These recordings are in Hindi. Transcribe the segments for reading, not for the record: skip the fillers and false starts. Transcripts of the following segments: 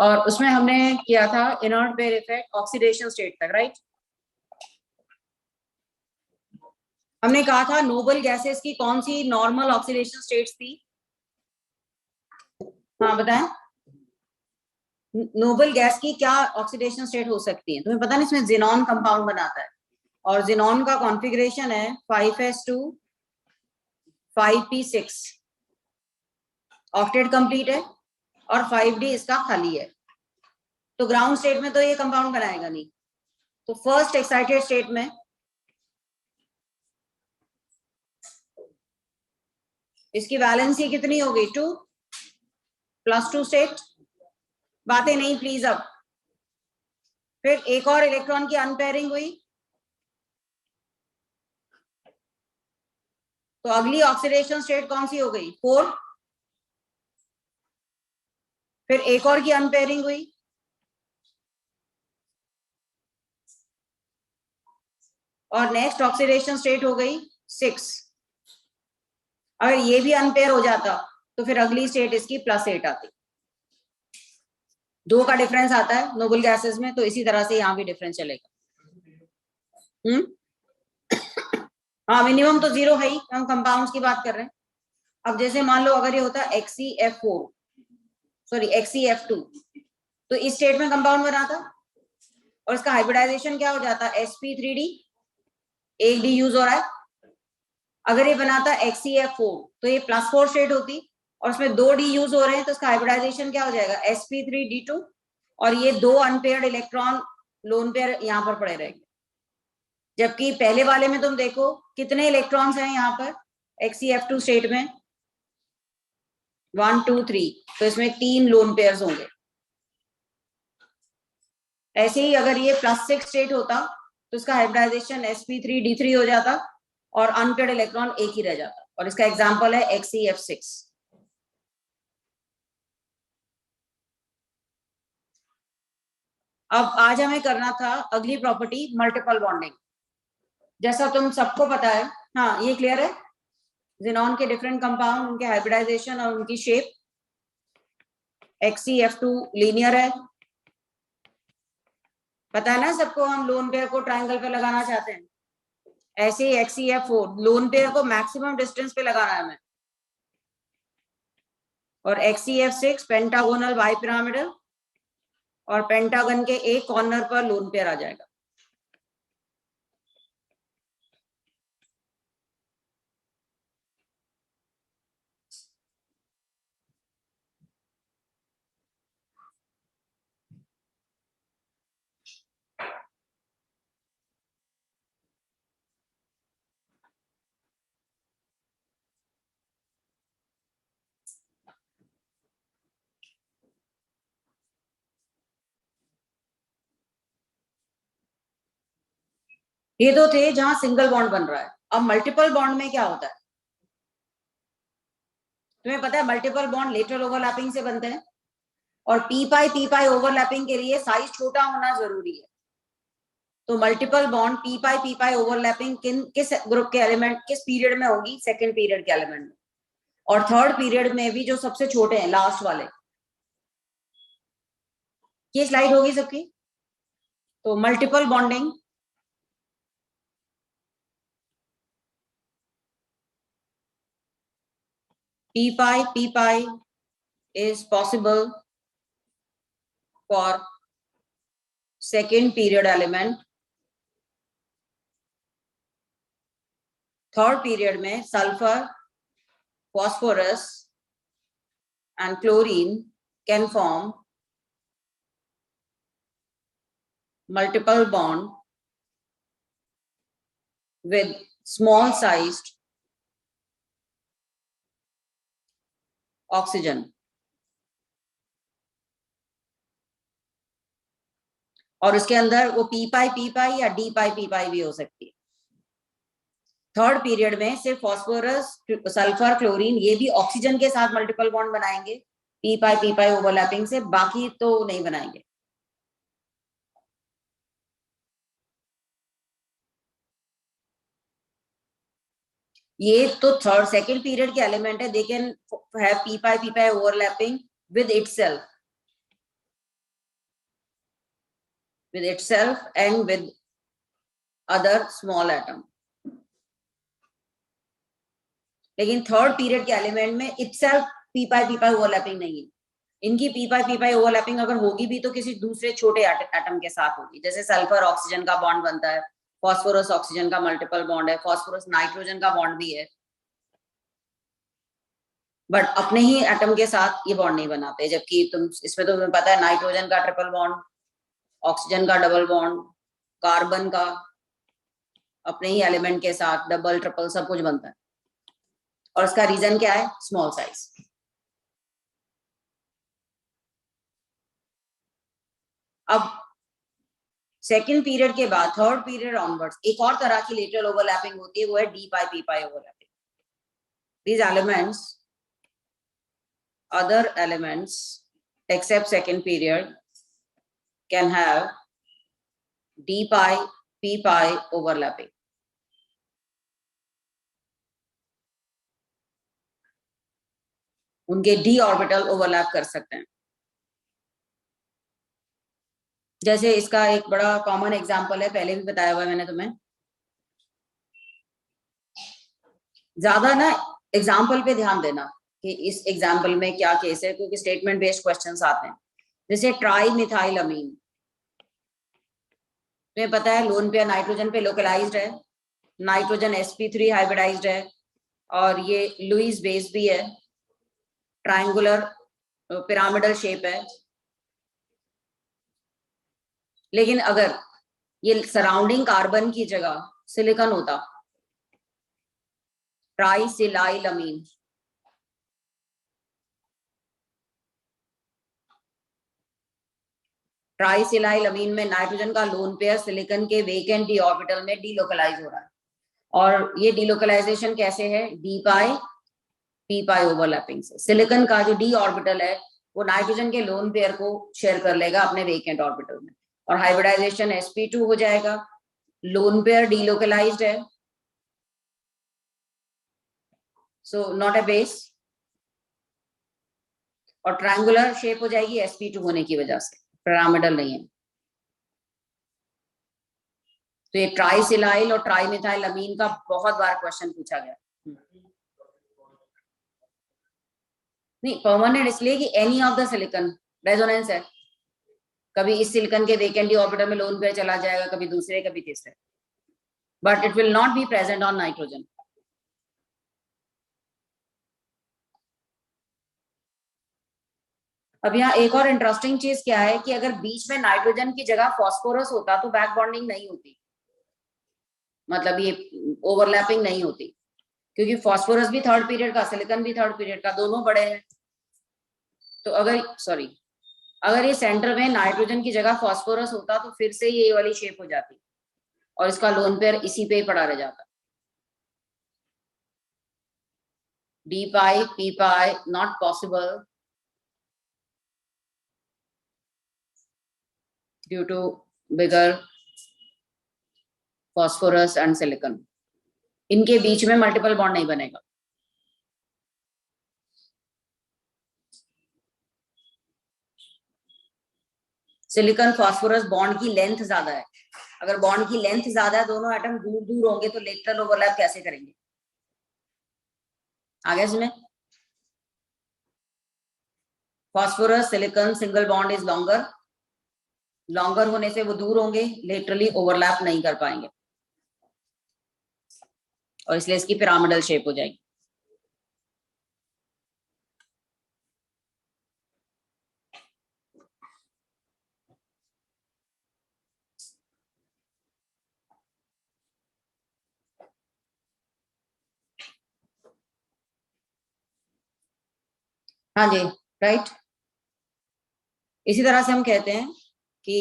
और उसमें हमने किया था inert pair effect oxidation state तक, राइट। हमने कहा था नोबल गैसेस की कौन सी नॉर्मल ऑक्सीडेशन स्टेट्स थी? हाँ बताएं, नोबल गैस की क्या ऑक्सीडेशन स्टेट हो सकती है? तुम्हें पता नहीं, इसमें जिनॉन कंपाउंड बनाता है और जिनॉन का कॉन्फ़िगरेशन है 5s2 5p6, ऑक्टेट कंप्लीट है और 5d इसका खाली है। तो ग्राउंड स्टेट में तो ये कंपाउंड बनाएगा नहीं। तो फर्स्ट एक्साइटेड स्टेट में इसकी वैलेंसी कितनी हो गई? 2 +2 स्टेट। बातें नहीं प्लीज। अब फिर एक और इलेक्ट्रॉन की अनपेयरिंग हुई, तो अगली ऑक्सीडेशन स्टेट कौन सी हो गई? 4। फिर एक और की अनपेयरिंग हुई, और नेक्स्ट ऑक्सीडेशन स्टेट हो गई 6। अगर ये भी अनपेयर हो जाता तो फिर अगली स्टेट इसकी +8 आती। 2 का डिफरेंस आता है नोबल गैसेस में, तो इसी तरह से यहाँ भी डिफरेंस चलेगा। हाँ, मिनिमम तो 0 है ही, हम कंपाउंड्स की बात कर रहे हैं। अब जैसे मान लो अगर ये होता XeF4 सॉरी XeF2, तो इस स्टेट में कंपाउंड बनाता और इसका हाइब्रिडाइजेशन क्या हो जाता? sp3d, एक डी यूज हो रहा है। अगर ये बनाता XeF4 तो ये +4 स्टेट होती और उसमें 2 डी यूज हो रहे हैं, तो इसका हाइब्रिडाइजेशन क्या हो जाएगा? sp3d2, और ये 2 अनपेयर्ड इलेक्ट्रॉन लोन पेयर यहाँ पर पड़े रहेंगे। जबकि पहले वाले में तुम देखो कितने इलेक्ट्रॉन्स हैं यहाँ पर XeF2 स्टेट में? 1 2 3, तो इसमें 3 लोन पेयर्स होंगे। ऐसे ही अगर ये +6 स्टेट होता तो इसका हाइब्रिडाइजेशन sp3d3 हो जाता और अनपेयर्ड इलेक्ट्रॉन एक ही रह जाता, और इसका एग्जांपल है XeF6। अब आज हमें करना था अगली प्रॉपर्टी, मल्टीपल बॉन्डिंग। जैसा तुम सबको पता है, हाँ ये क्लियर है, जिनॉन के डिफरेंट कंपाउंड, उनके हाइब्रिडाइजेशन और उनकी शेप। XeF2 लीनियर है, पता है ना सबको, हम लोन पेयर को ट्रायंगल पे लगाना चाहते हैं। ऐसे ही XeF4 लोन पेयर को मैक्सिमम डिस्टेंस पे लगाना है हमें, और XeF6 पेंटागोनल बाइपिरामिडल, और पेंटागन के एक कॉर्नर पर लोन पेयर आ जाएगा। ये तो थे जहां सिंगल बॉन्ड बन रहा है। अब मल्टीपल बॉन्ड में क्या होता है? तुम्हें पता है मल्टीपल बॉन्ड लेटरल ओवरलैपिंग से बनते हैं, और पी पाई ओवरलैपिंग के लिए साइज छोटा होना जरूरी है। तो मल्टीपल बॉन्ड पी पाई ओवरलैपिंग किस ग्रुप के एलिमेंट, किस पीरियड में होगी? सेकेंड पीरियड के एलिमेंट में, और थर्ड पीरियड में भी जो सबसे छोटे हैं, लास्ट वाले। ये स्लाइड होगी सबकी। तो multiple bonding p pi is possible for second period element, third period में sulphur, phosphorus and chlorine can form multiple bond with small sized oxygen, और उसके अंदर वो पी पाई या डी पाई भी हो सकती है। थर्ड पीरियड में सिर्फ फॉस्फोरस, सल्फर, क्लोरीन, ये भी ऑक्सीजन के साथ मल्टीपल बॉन्ड बनाएंगे पी पाई ओवरलैपिंग से, बाकी तो नहीं बनाएंगे। ये तो थर्ड सेकंड पीरियड के एलिमेंट है, they can have P pi overlapping with itself. with itself and with other small atom. लेकिन थर्ड पीरियड के एलिमेंट में itself p pi ओवरलैपिंग नहीं है. इनकी p pi ओवरलैपिंग अगर होगी भी तो किसी दूसरे छोटे एटम के साथ होगी. जैसे सल्फर ऑक्सीजन का बॉन्ड बनता है, फॉस्फोरस ऑक्सीजन का मल्टीपल बॉन्ड है, फॉस्फोरस नाइट्रोजन का बॉन्ड भी है, बट अपने ही एटम के साथ ये बॉन्ड नहीं बनाते. जबकि तुम इसमें तो तुम्हें पता है नाइट्रोजन का ट्रिपल बॉन्ड, ऑक्सीजन का डबल बॉन्ड, कार्बन का अपने ही एलिमेंट के साथ डबल ट्रिपल सब कुछ बनता है. और इसका रीजन क्या है? Small size. अब सेकेंड पीरियड के बाद थर्ड पीरियड ऑनवर्ड्स एक और तरह की लेटरल ओवरलैपिंग होती है, वो है D pi p pi overlapping. These elements, other elements except second period can have d pi p pi overlapping. उनके d ऑर्बिटल ओवरलैप कर सकते हैं. जैसे इसका एक बड़ा कॉमन एग्जांपल है, पहले भी बताया हुआ है मैंने तुम्हें. ज्यादा ना एग्जांपल पे ध्यान देना कि इस एग्जाम्पल में क्या केस है, क्योंकि स्टेटमेंट बेस्ड क्वेश्चंस आते हैं. जैसे ट्राई मिथाइल अमीन, तुम्हें पता है लोन पेयर नाइट्रोजन पे लोकलाइज्ड है, नाइट्रोजन sp3 हाइब्रिडाइज्ड है, और ये लुईस बेस भी है, ट्रायंगुलर पिरामिडल शेप है. लेकिन अगर ये सराउंडिंग कार्बन की जगह सिलिकॉन होता, ट्राइसिलाइल अमीन, ट्राइसिलाइल अमीन में नाइट्रोजन का लोन पेयर सिलिकॉन के वेकेंट डी ऑर्बिटल में डीलोकलाइज हो रहा है. और ये डीलोकलाइजेशन कैसे है? डी पाई पी पाई ओवरलैपिंग से. सिलिकॉन का जो डी ऑर्बिटल है वो नाइट्रोजन के लोन पेयर को शेयर कर लेगा अपने वेकेंट ऑर्बिटल में, और हाइब्रिडाइजेशन sp2 हो जाएगा. लोन पेयर डीलोकलाइज्ड है, सो नॉट अ बेस, और ट्रायंगुलर शेप हो जाएगी sp2 होने की वजह से, पिरामिडल नहीं है. तो ये ट्राइसिलाइल और ट्राइमिथाइल अमीन का बहुत बार क्वेश्चन पूछा गया. नहीं, परमानेंट इसलिए कि any of the silicon resonance है. कभी इस सिलिकॉन के वेकेंट डी ऑर्बिटल में लोन पेयर चला जाएगा, कभी दूसरे कभी तीसरे, but it will not be present on nitrogen. अब यहाँ एक और इंटरेस्टिंग चीज क्या है कि अगर बीच में नाइट्रोजन की जगह फास्फोरस होता तो बैक बॉन्डिंग नहीं होती, मतलब ये ओवरलैपिंग नहीं होती, क्योंकि फास्फोरस भी थर्ड पीरियड का, सिलिकॉन भी थर्ड पीरियड का, दोनों बड़े हैं. तो अगर ये सेंटर में नाइट्रोजन की जगह फास्फोरस होता तो फिर से ये वाली शेप हो जाती और इसका लोन पेयर इसी पे ही पड़ा रह जाता. D pi p pi not possible due to bigger phosphorus and silicon. इनके बीच में मल्टीपल बॉन्ड नहीं बनेगा. सिलिकॉन फास्फोरस बॉन्ड की लेंथ ज्यादा है. अगर बॉन्ड की लेंथ ज्यादा है, दोनों एटम दूर दूर होंगे तो लेटरल ओवरलैप कैसे करेंगे? आगे इसमें phosphorus silicon single bond is longer, longer होने से वो दूर होंगे, लेटरली ओवरलैप नहीं कर पाएंगे, और इसलिए इसकी पिरामिडल शेप हो जाएगी. हाँ जी, राइट. इसी तरह से हम कहते हैं कि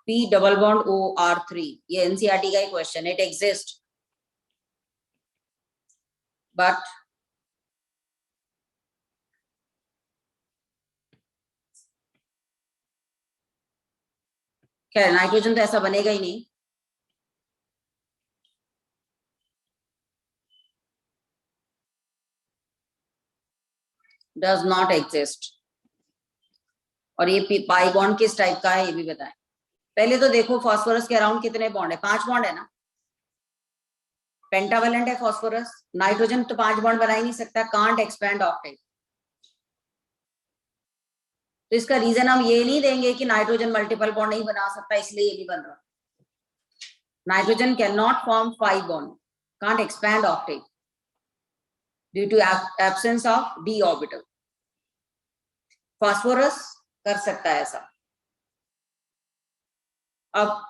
P डबल बॉन्ड OR3, ये एनसीईआरटी का ही क्वेश्चन है. इट एग्जिस्ट बट खैर नाइट्रोजन तो ऐसा बनेगा ही नहीं. Does not exist. और ये पाई बॉन्ड किस टाइप का है ये भी बताएं. पहले तो देखो फास्फोरस के अराउंड कितने बॉन्ड है, 5 बॉन्ड है ना, पेंटावेलेंट है फास्फोरस, नाइट्रोजन तो 5 बॉन्ड बना ही नहीं सकता, कांट एक्सपैंड ऑक्टेट। तो इसका रीजन हम ये नहीं देंगे कि नाइट्रोजन मल्टीपल बॉन्ड नहीं बना सकता इसलिए ये नहीं बन रहा। Nitrogen can not form 5 bond, can't expand octet due to absence of d orbital. Phosphorus कर सकता है ऐसा। अब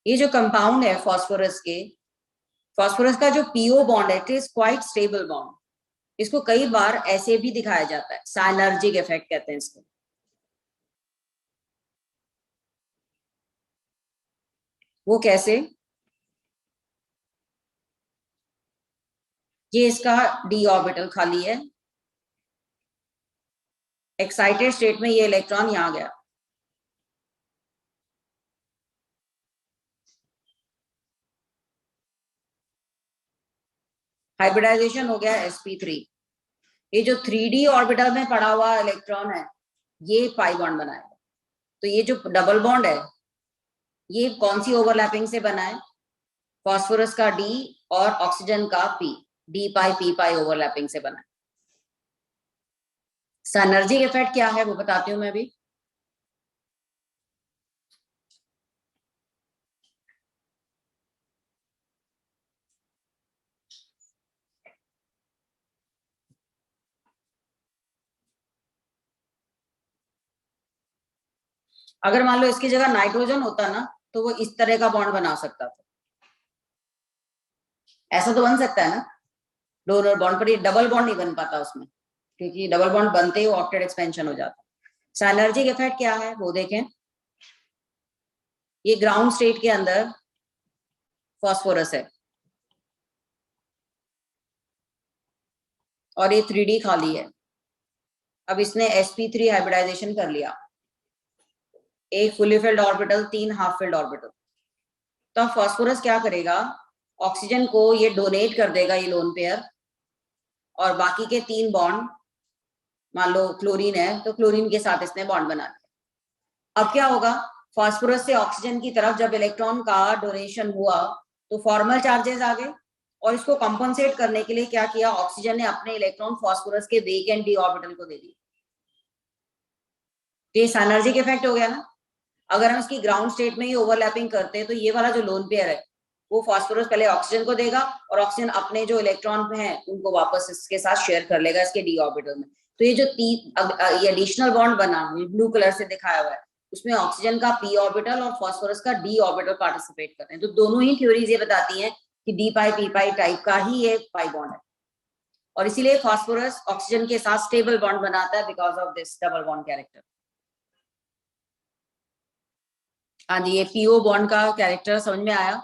ये जो कंपाउंड है फास्फोरस के, फास्फोरस का जो पीओ बॉन्ड है, it is quite stable bond. इसको कई बार ऐसे भी दिखाया जाता है, साइनर्जिक इफेक्ट कहते हैं इसको। वो कैसे? ये इसका डी ऑर्बिटल खाली है, एक्साइटेड स्टेट में ये इलेक्ट्रॉन यहां गया, हाइब्रिडाइजेशन हो गया sp3। ये जो 3d ऑर्बिटल में पड़ा हुआ इलेक्ट्रॉन है ये पाई बॉन्ड बनाएगा। तो ये जो डबल बॉन्ड है ये कौन सी ओवरलैपिंग से बना है? फास्फोरस का डी और ऑक्सीजन का पी, डी पाई पी पाई ओवरलैपिंग से बना है। साइनर्जिक इफेक्ट क्या है वो बताती हूँ मैं भी। अगर मान लो इसकी जगह नाइट्रोजन होता ना तो वो इस तरह का बॉन्ड बना सकता था, ऐसा तो बन सकता है ना डोनर बॉन्ड, पर ये डबल बॉन्ड नहीं बन पाता उसमें, क्योंकि डबल बॉन्ड बनते ही ऑक्टेट एक्सपेंशन हो जाता। साइनर्जिक इफेक्ट क्या है वो देखें। ये ग्राउंड स्टेट के अंदर फास्फोरस है और ये 3d खाली है। अब इसने sp3 हाइब्रिडाइजेशन कर लिया, एक fully filled orbital, 3 half filled orbital. तो अब फास्फोरस क्या करेगा, ऑक्सीजन को ये डोनेट कर देगा ये लोन पेयर, और बाकी के 3 बॉन्ड, मान लो क्लोरीन है तो क्लोरीन के साथ इसने बॉन्ड बना दिया। अब क्या होगा, फास्फोरस से ऑक्सीजन की तरफ जब इलेक्ट्रॉन का डोनेशन हुआ तो फॉर्मल चार्जेस आ गए, और इसको कंपनसेट करने के लिए क्या किया, ऑक्सीजन ने अपने इलेक्ट्रॉन फास्फोरस के वेकेंट डी ऑर्बिटल को दे दिए। तो ये साइनर्जिक इफेक्ट हो गया ना। अगर हम इसकी ग्राउंड स्टेट में ही ओवरलैपिंग करते हैं तो ये वाला जो लोन पेयर है वो फास्फोरस पहले ऑक्सीजन को देगा और ऑक्सीजन अपने जो इलेक्ट्रॉन हैं उनको वापस इसके साथ शेयर कर लेगा इसके डी ऑर्बिटल में। तो ये जो ये एडिशनल बॉन्ड बना ब्लू कलर से दिखाया हुआ है उसमें ऑक्सीजन का पी ऑर्बिटल और फास्फोरस का डी ऑर्बिटल पार्टिसिपेट करते हैं। तो दोनों ही थ्योरीज ये बताती हैं कि डी पाई पी पाई टाइप का ही ये पाई बॉन्ड है, और इसीलिए फास्फोरस ऑक्सीजन के साथ स्टेबल बॉन्ड बनाता है because of this double bond character. हाँ जी, ये पीओ बॉन्ड का कैरेक्टर समझ में आया।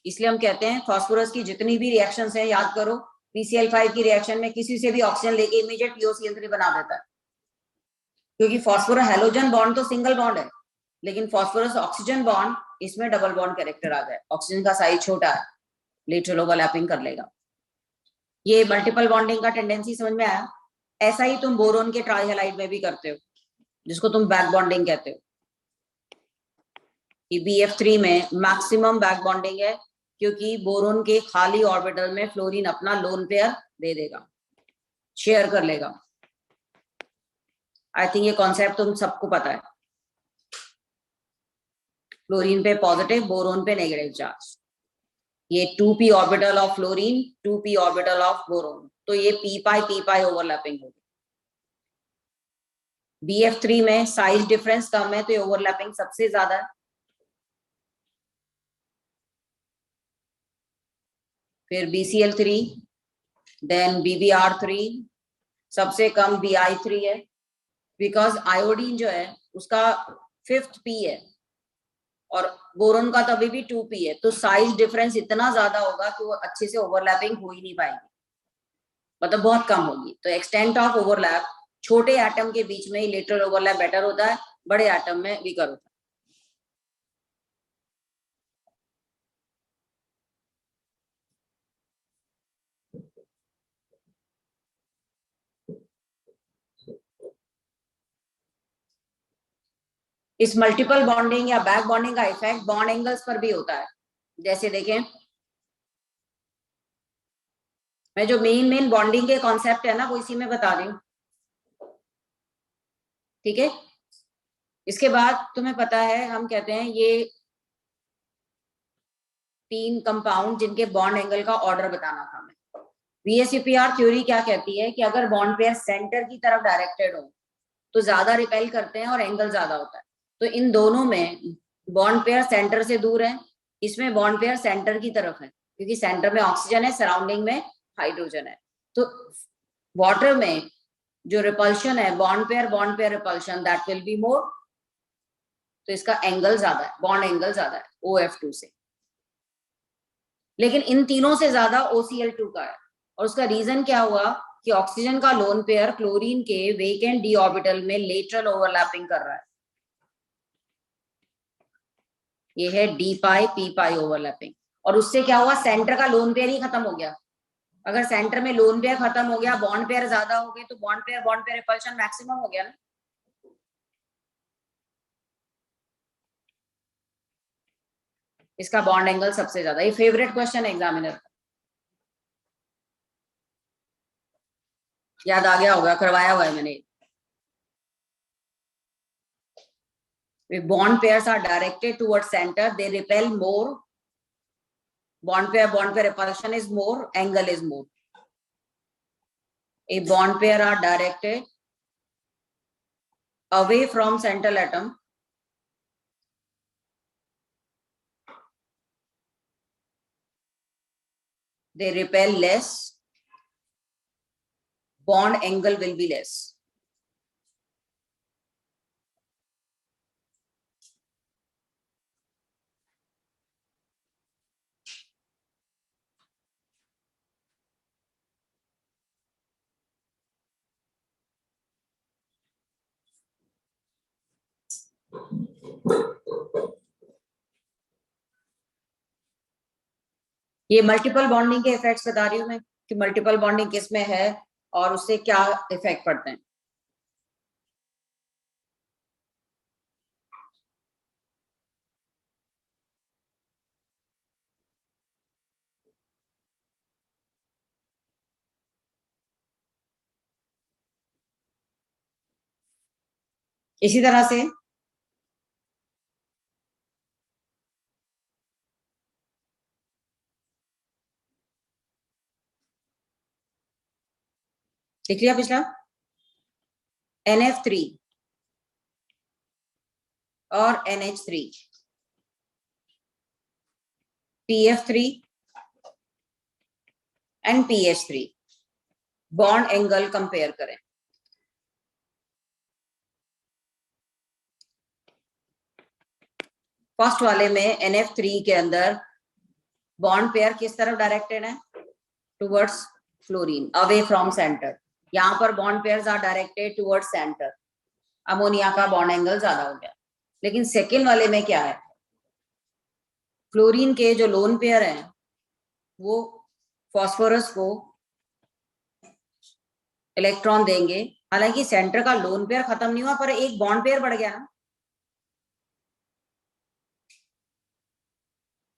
इसलिए हम कहते हैं फास्फोरस की जितनी भी रिएक्शंस हैं याद करो, PCl5 की रिएक्शन में किसी से भी ऑक्सीजन लेके इमीडिएट POCl3 बना देता है, क्योंकि फास्फोरस हैलोजन बॉन्ड तो सिंगल बॉन्ड है, लेकिन फास्फोरस ऑक्सीजन बॉन्ड इसमें डबल बॉन्ड कैरेक्टर आ गया, ऑक्सीजन का साइज छोटा है, लेटरल ओवरलैपिंग कर लेगा। ये मल्टीपल बॉन्डिंग का टेंडेंसी समझ में आया। ऐसा ही तुम बोरोन के ट्राइहेलाइड में भी करते हो, जिसको तुम बैक बॉन्डिंग कहते हो। BF3 में मैक्सिमम बैक बॉन्डिंग है, क्योंकि बोरोन के खाली ऑर्बिटल में फ्लोरीन अपना लोन पेयर दे देगा, शेयर कर लेगा। आई थिंक ये कॉन्सेप्ट तुम सबको पता है। फ्लोरीन पे पॉजिटिव, बोरोन पे नेगेटिव चार्ज। ये 2p orbital of fluorine, 2p orbital of boron, तो ये p पाई ओवरलैपिंग होगी। BF3 में साइज डिफरेंस कम है तो ये ओवरलैपिंग सबसे ज्यादा है। फिर BCl3, देन BBr3, सबसे कम Bi3 है, बिकॉज आयोडीन जो है उसका 5th p है और बोरोन का तो अभी भी 2p है, तो साइज डिफरेंस इतना ज्यादा होगा कि वो अच्छे से ओवरलैपिंग हो ही नहीं पाएगी, मतलब बहुत कम होगी। तो एक्सटेंट ऑफ ओवरलैप छोटे एटम के बीच में ही लेटरल ओवरलैप बेटर होता है, बड़े एटम में वीकर होता है। इस मल्टीपल बॉन्डिंग या बैक बॉन्डिंग का इफेक्ट बॉन्ड एंगल्स पर भी होता है। जैसे देखें, मैं जो मेन बॉन्डिंग के कॉन्सेप्ट है ना वो इसी में बता रही हूँ, ठीक है। इसके बाद तुम्हें पता है, हम कहते हैं ये 3 कंपाउंड जिनके बॉन्ड एंगल का ऑर्डर बताना था मैं। VSEPR थ्योरी क्या कहती है कि अगर बॉन्ड पेयर सेंटर की तरफ डायरेक्टेड हो तो ज्यादा रिपेल करते हैं और एंगल ज्यादा होता है। तो इन दोनों में बॉन्ड पेयर सेंटर से दूर है, इसमें बॉन्ड पेयर सेंटर की तरफ है क्योंकि सेंटर में ऑक्सीजन है, सराउंडिंग में हाइड्रोजन है। तो वाटर में जो रिपल्शन है bond pair repulsion, that will be more. तो इसका एंगल ज्यादा है, बॉन्ड एंगल ज्यादा है OF2 से। लेकिन इन तीनों से ज्यादा OCl2 का है। और उसका रीजन क्या हुआ कि ऑक्सीजन का लोन पेयर क्लोरीन के वेकेंट डी ऑर्बिटल में लेटरल ओवरलैपिंग कर रहा है। ये है डी पाई पी पाई ओवरलैपिंग। और उससे क्या हुआ, सेंटर का लोन पेयर ही खत्म हो गया। अगर सेंटर में लोन पेयर खत्म हो गया, बॉन्ड पेयर ज्यादा हो गए, तो बॉन्ड पेयर रिपल्शन मैक्सिमम हो गया ना। इसका बॉन्ड एंगल सबसे ज्यादा। ये फेवरेट क्वेश्चन है एग्जामिनर का, याद आ गया होगा, करवाया हुआ है मैंने। Bond pairs are directed towards center, they repel more. Bond pair repulsion is more, angle is more. A bond pair are directed away from central atom. They repel less, bond angle will be less. ये मल्टीपल बॉन्डिंग के इफेक्ट्स बता रही हूं मैं कि मल्टीपल बॉन्डिंग किस में है और उससे क्या इफेक्ट पड़ते हैं। इसी तरह से लिख लिया पिछला, NF3 और NH3, PF3 and PH3, bond angle compare करें। फर्स्ट वाले में NF3 के अंदर बॉन्ड पेयर किस तरफ डायरेक्टेड है, towards fluorine, away from centre. यहाँ पर bond pairs are directed towards centre, ammonia का बॉन्ड एंगल ज्यादा हो गया। लेकिन सेकेंड वाले में क्या है, फ्लोरीन के जो लोन पेयर हैं वो फॉस्फोरस को इलेक्ट्रॉन देंगे। हालांकि सेंटर का लोन पेयर खत्म नहीं हुआ पर एक बॉन्ड पेयर बढ़ गया ना,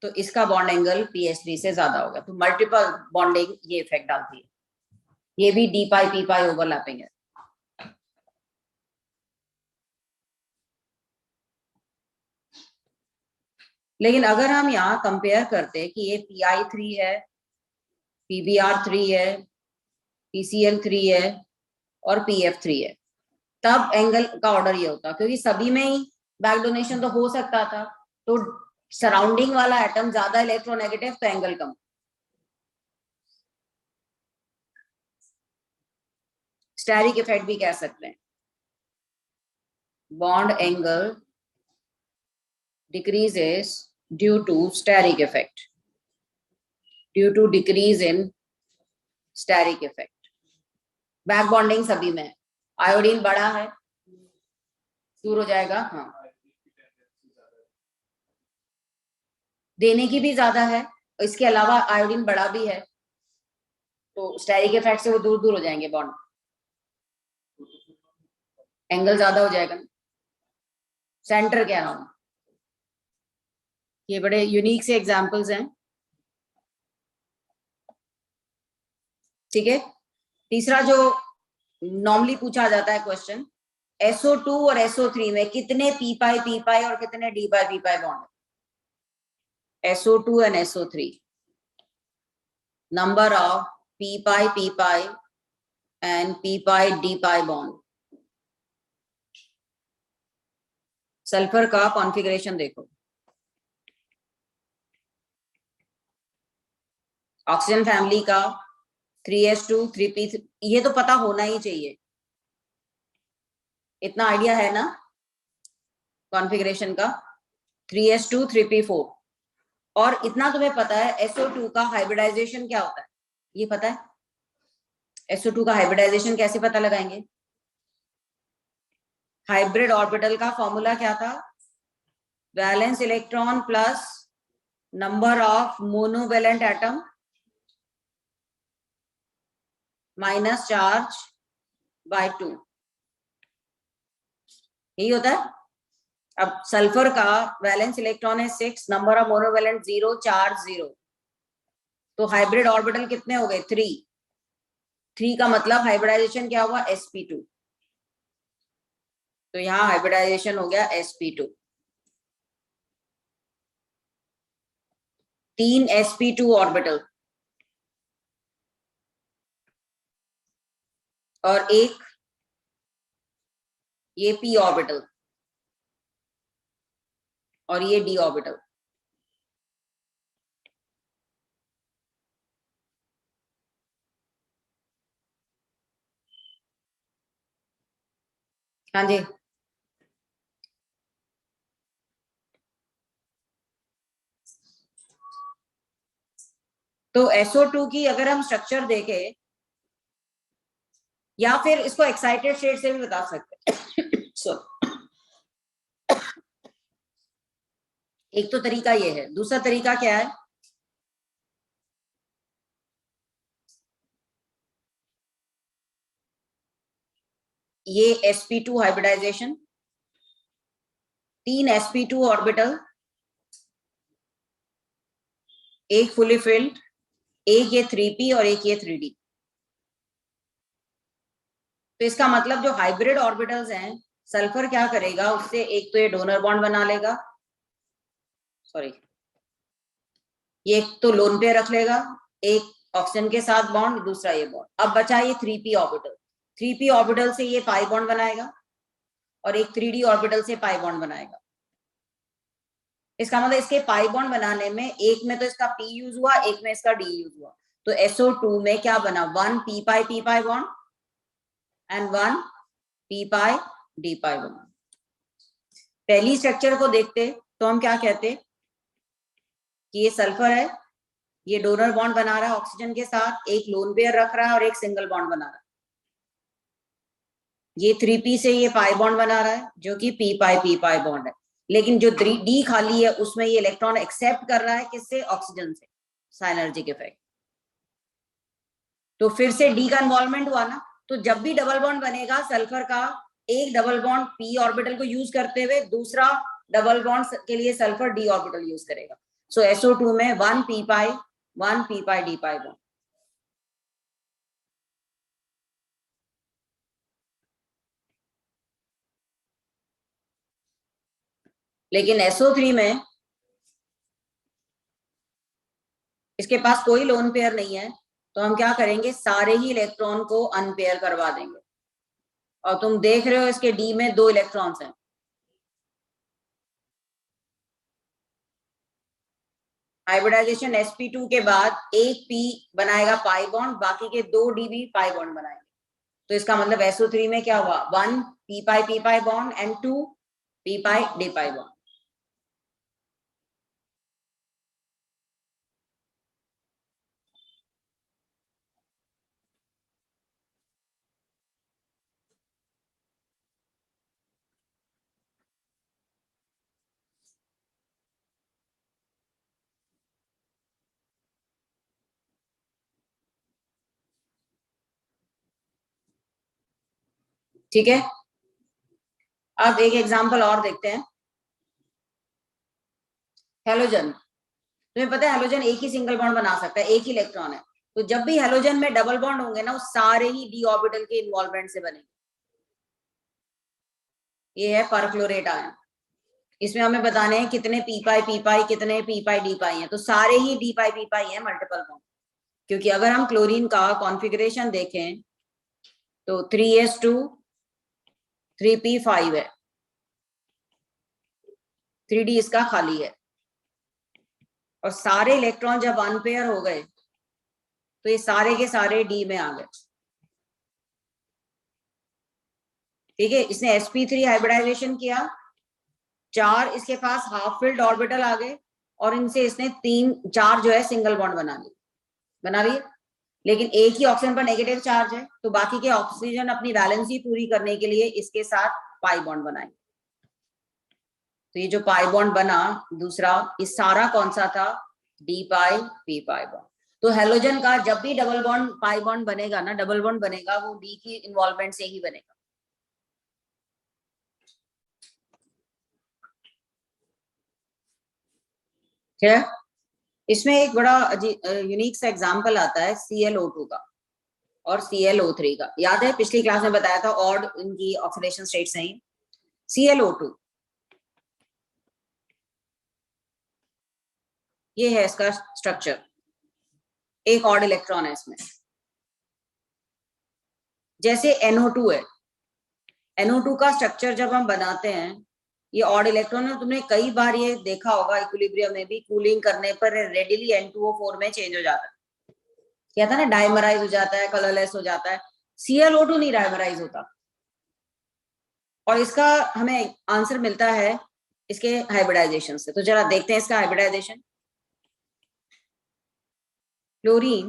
तो इसका बॉन्ड एंगल PH3 से ज्यादा होगा। तो मल्टीपल बॉन्डिंग ये इफेक्ट डालती है। ये भी डी पाई पी पाई ओवरलैपिंग है। लेकिन अगर हम यहाँ कंपेयर करते कि ये PI3 है, PBr3 है, PCl3 है और PF3 है, तब एंगल का ऑर्डर ये होता, क्योंकि सभी में ही बैक डोनेशन तो हो सकता था। तो सराउंडिंग वाला एटम ज्यादा इलेक्ट्रोनेगेटिव तो एंगल कम। स्टेरिक इफेक्ट भी कह सकते हैं। Bond angle decreases due to steric effect, due to decrease in steric effect. Back bonding सभी में है। आयोडीन बड़ा है, दूर हो जाएगा, हाँ। देने की भी ज्यादा है, इसके अलावा आयोडीन बड़ा भी है, तो स्टेरिक इफेक्ट से वो दूर दूर हो जाएंगे बॉन्ड, एंगल ज्यादा हो जाएगा। सेंटर के अराउंड। ये बड़े यूनिक से एग्जांपल्स हैं, ठीक है। तीसरा जो नॉर्मली पूछा जाता है क्वेश्चन, SO2 और SO3 में कितने पी पाई और कितने D pi bond? SO2 and SO3, number of p pi and p pi d pi bond। Sulphur का कॉन्फ़िगरेशन देखो, ऑक्सीजन फैमिली का 3s2 3p3, ये तो पता होना ही चाहिए, इतना आइडिया है ना कॉन्फ़िगरेशन का, 3s2 3p4। और इतना तुम्हें पता है SO2 का हाइब्रिडाइजेशन क्या होता है, ये पता है? SO2 का हाइब्रिडाइजेशन कैसे पता लगाएंगे? हाइब्रिड ऑर्बिटल का फॉर्मूला क्या था? Valence electron plus number of monovalent atom minus charge by 2, यही होता है। अब सल्फर का वैलेंस इलेक्ट्रॉन है 6, नंबर ऑफ मोनोवेलेंट 0, चार्ज 0, तो हाइब्रिड ऑर्बिटल कितने हो गए? 3 का मतलब हाइब्रिडाइजेशन क्या हुआ? sp2, तो यहाँ हाइब्रिडाइजेशन हो गया sp2, 3 sp2 ऑर्बिटल और एक ये p ऑर्बिटल और ये d ऑर्बिटल। हाँ जी, तो SO2 की अगर हम स्ट्रक्चर देखें, या फिर इसको एक्साइटेड स्टेट से भी बता सकते हैं so, एक तो तरीका ये है, दूसरा तरीका क्या है? ये sp2 हाइब्रिडाइजेशन, 3 sp2 ऑर्बिटल, एक फुली फिल्ड, एक ये 3p और एक ये 3d। तो इसका मतलब जो हाइब्रिड ऑर्बिटल्स हैं, सल्फर क्या करेगा उससे? एक तो ये डोनर बॉन्ड बना लेगा, सॉरी, ये एक तो लोन पेयर रख लेगा, एक ऑक्सीजन के साथ बॉन्ड, दूसरा ये बॉन्ड। अब बचा ये 3p ऑर्बिटल, 3p ऑर्बिटल से ये पाई बॉन्ड बनाएगा और एक 3d ऑर्बिटल से पाई बॉन्ड बनाएगा। इसका मतलब इसके पाई बॉन्ड बनाने में एक में तो इसका p यूज हुआ, एक में इसका d यूज हुआ, तो SO2 में क्या बना? 1 p pi bond and 1 p pi d pi bond. पहली स्ट्रक्चर को देखते तो हम क्या कहते कि ये सल्फर है, ये डोनर बॉन्ड बना रहा है ऑक्सीजन के साथ, एक लोन पेयर रख रहा है और एक सिंगल बॉन्ड बना रहा है। ये 3p से ये पाई बॉन्ड बना रहा है जो कि p पाई बॉन्ड है, लेकिन जो d खाली है उसमें ये इलेक्ट्रॉन एक्सेप्ट कर रहा है, किससे? ऑक्सीजन से, साइनर्जिक इफेक्ट। तो फिर से d का इन्वॉल्वमेंट हुआ ना, तो जब भी डबल बॉन्ड बनेगा सल्फर का, एक डबल बॉन्ड p ऑर्बिटल को यूज करते हुए दूसरा डबल बॉन्ड के लिए सल्फर d ऑर्बिटल यूज करेगा। सो SO2 में 1 p पाई d पाई बॉन्ड। लेकिन SO3 में इसके पास कोई लोन पेयर नहीं है, तो हम क्या करेंगे? सारे ही इलेक्ट्रॉन को अनपेयर करवा देंगे, और तुम देख रहे हो इसके डी में 2 इलेक्ट्रॉन्स हैं। हाइब्रिडाइजेशन sp2 के बाद एक p बनाएगा पाई बॉन्ड, बाकी के 2 d भी पाई बॉन्ड बनाएंगे। तो इसका मतलब SO3 में क्या हुआ? 1 p pi bond and 2 p pi d pi bond. ठीक है, अब एक एग्जांपल और देखते हैं। हेलोजन, तुम्हें पता है हेलोजन एक ही सिंगल बॉन्ड बना सकता है, एक ही इलेक्ट्रॉन है। तो जब भी हेलोजन में डबल बॉन्ड होंगे ना, वो सारे ही डी ऑर्बिटल के इन्वॉल्वमेंट से बनेंगे। ये है परक्लोरेट आयन। इसमें हमें बताने हैं कितने पी पाई कितने पी पाई डी पाई है, तो सारे ही डी पाई पी पाई है, मल्टीपल बॉन्ड। क्योंकि अगर हम क्लोरीन का कॉन्फ़िगरेशन देखें तो 3s2 3p5 है, 3d इसका खाली है, और सारे इलेक्ट्रॉन जब अनपेयर हो गए तो ये सारे के सारे डी में आ गए। ठीक है, इसने sp3 हाइब्रिडाइजेशन किया, 4 इसके पास हाफ फिल्ड ऑर्बिटल आ गए, और इनसे इसने 4 जो है सिंगल बॉन्ड बना लिए। लेकिन एक ही ऑक्सीजन पर नेगेटिव चार्ज है, तो बाकी के ऑक्सीजन अपनी वैलेंसी पूरी करने के लिए इसके साथ पाई बॉन्ड बनाएंगे। तो ये जो पाई बॉन्ड बना दूसरा, ये सारा कौन सा था? D pi p pi bond. तो हेलोजन का जब भी डबल बॉन्ड पाई बॉन्ड बनेगा ना, डबल बॉन्ड बनेगा, वो डी की इन्वॉल्वमेंट से ही बनेगा। ठीक है, इसमें एक बड़ा यूनिक सा एग्जांपल आता है ClO2 का और ClO3 का। याद है पिछली क्लास में बताया था, ऑड इनकी ऑक्सीडेशन स्टेट्स हैं। ClO2 ये है इसका स्ट्रक्चर, एक ऑड इलेक्ट्रॉन है इसमें। जैसे NO2 है, NO2 का स्ट्रक्चर जब हम बनाते हैं, ये ऑड इलेक्ट्रॉन है, तुमने कई बार ये देखा होगा इक्विलिब्रियम में भी, कूलिंग करने पर रेडिली N2O4 में चेंज हो जाता है। क्या था ना, डाइमराइज हो जाता है, कलरलेस हो जाता है। ClO2 नहीं डाइमराइज होता, और इसका हमें आंसर मिलता है इसके हाइब्रिडाइजेशन से। तो जरा देखते हैं इसका हाइब्रिडाइजेशन। क्लोरीन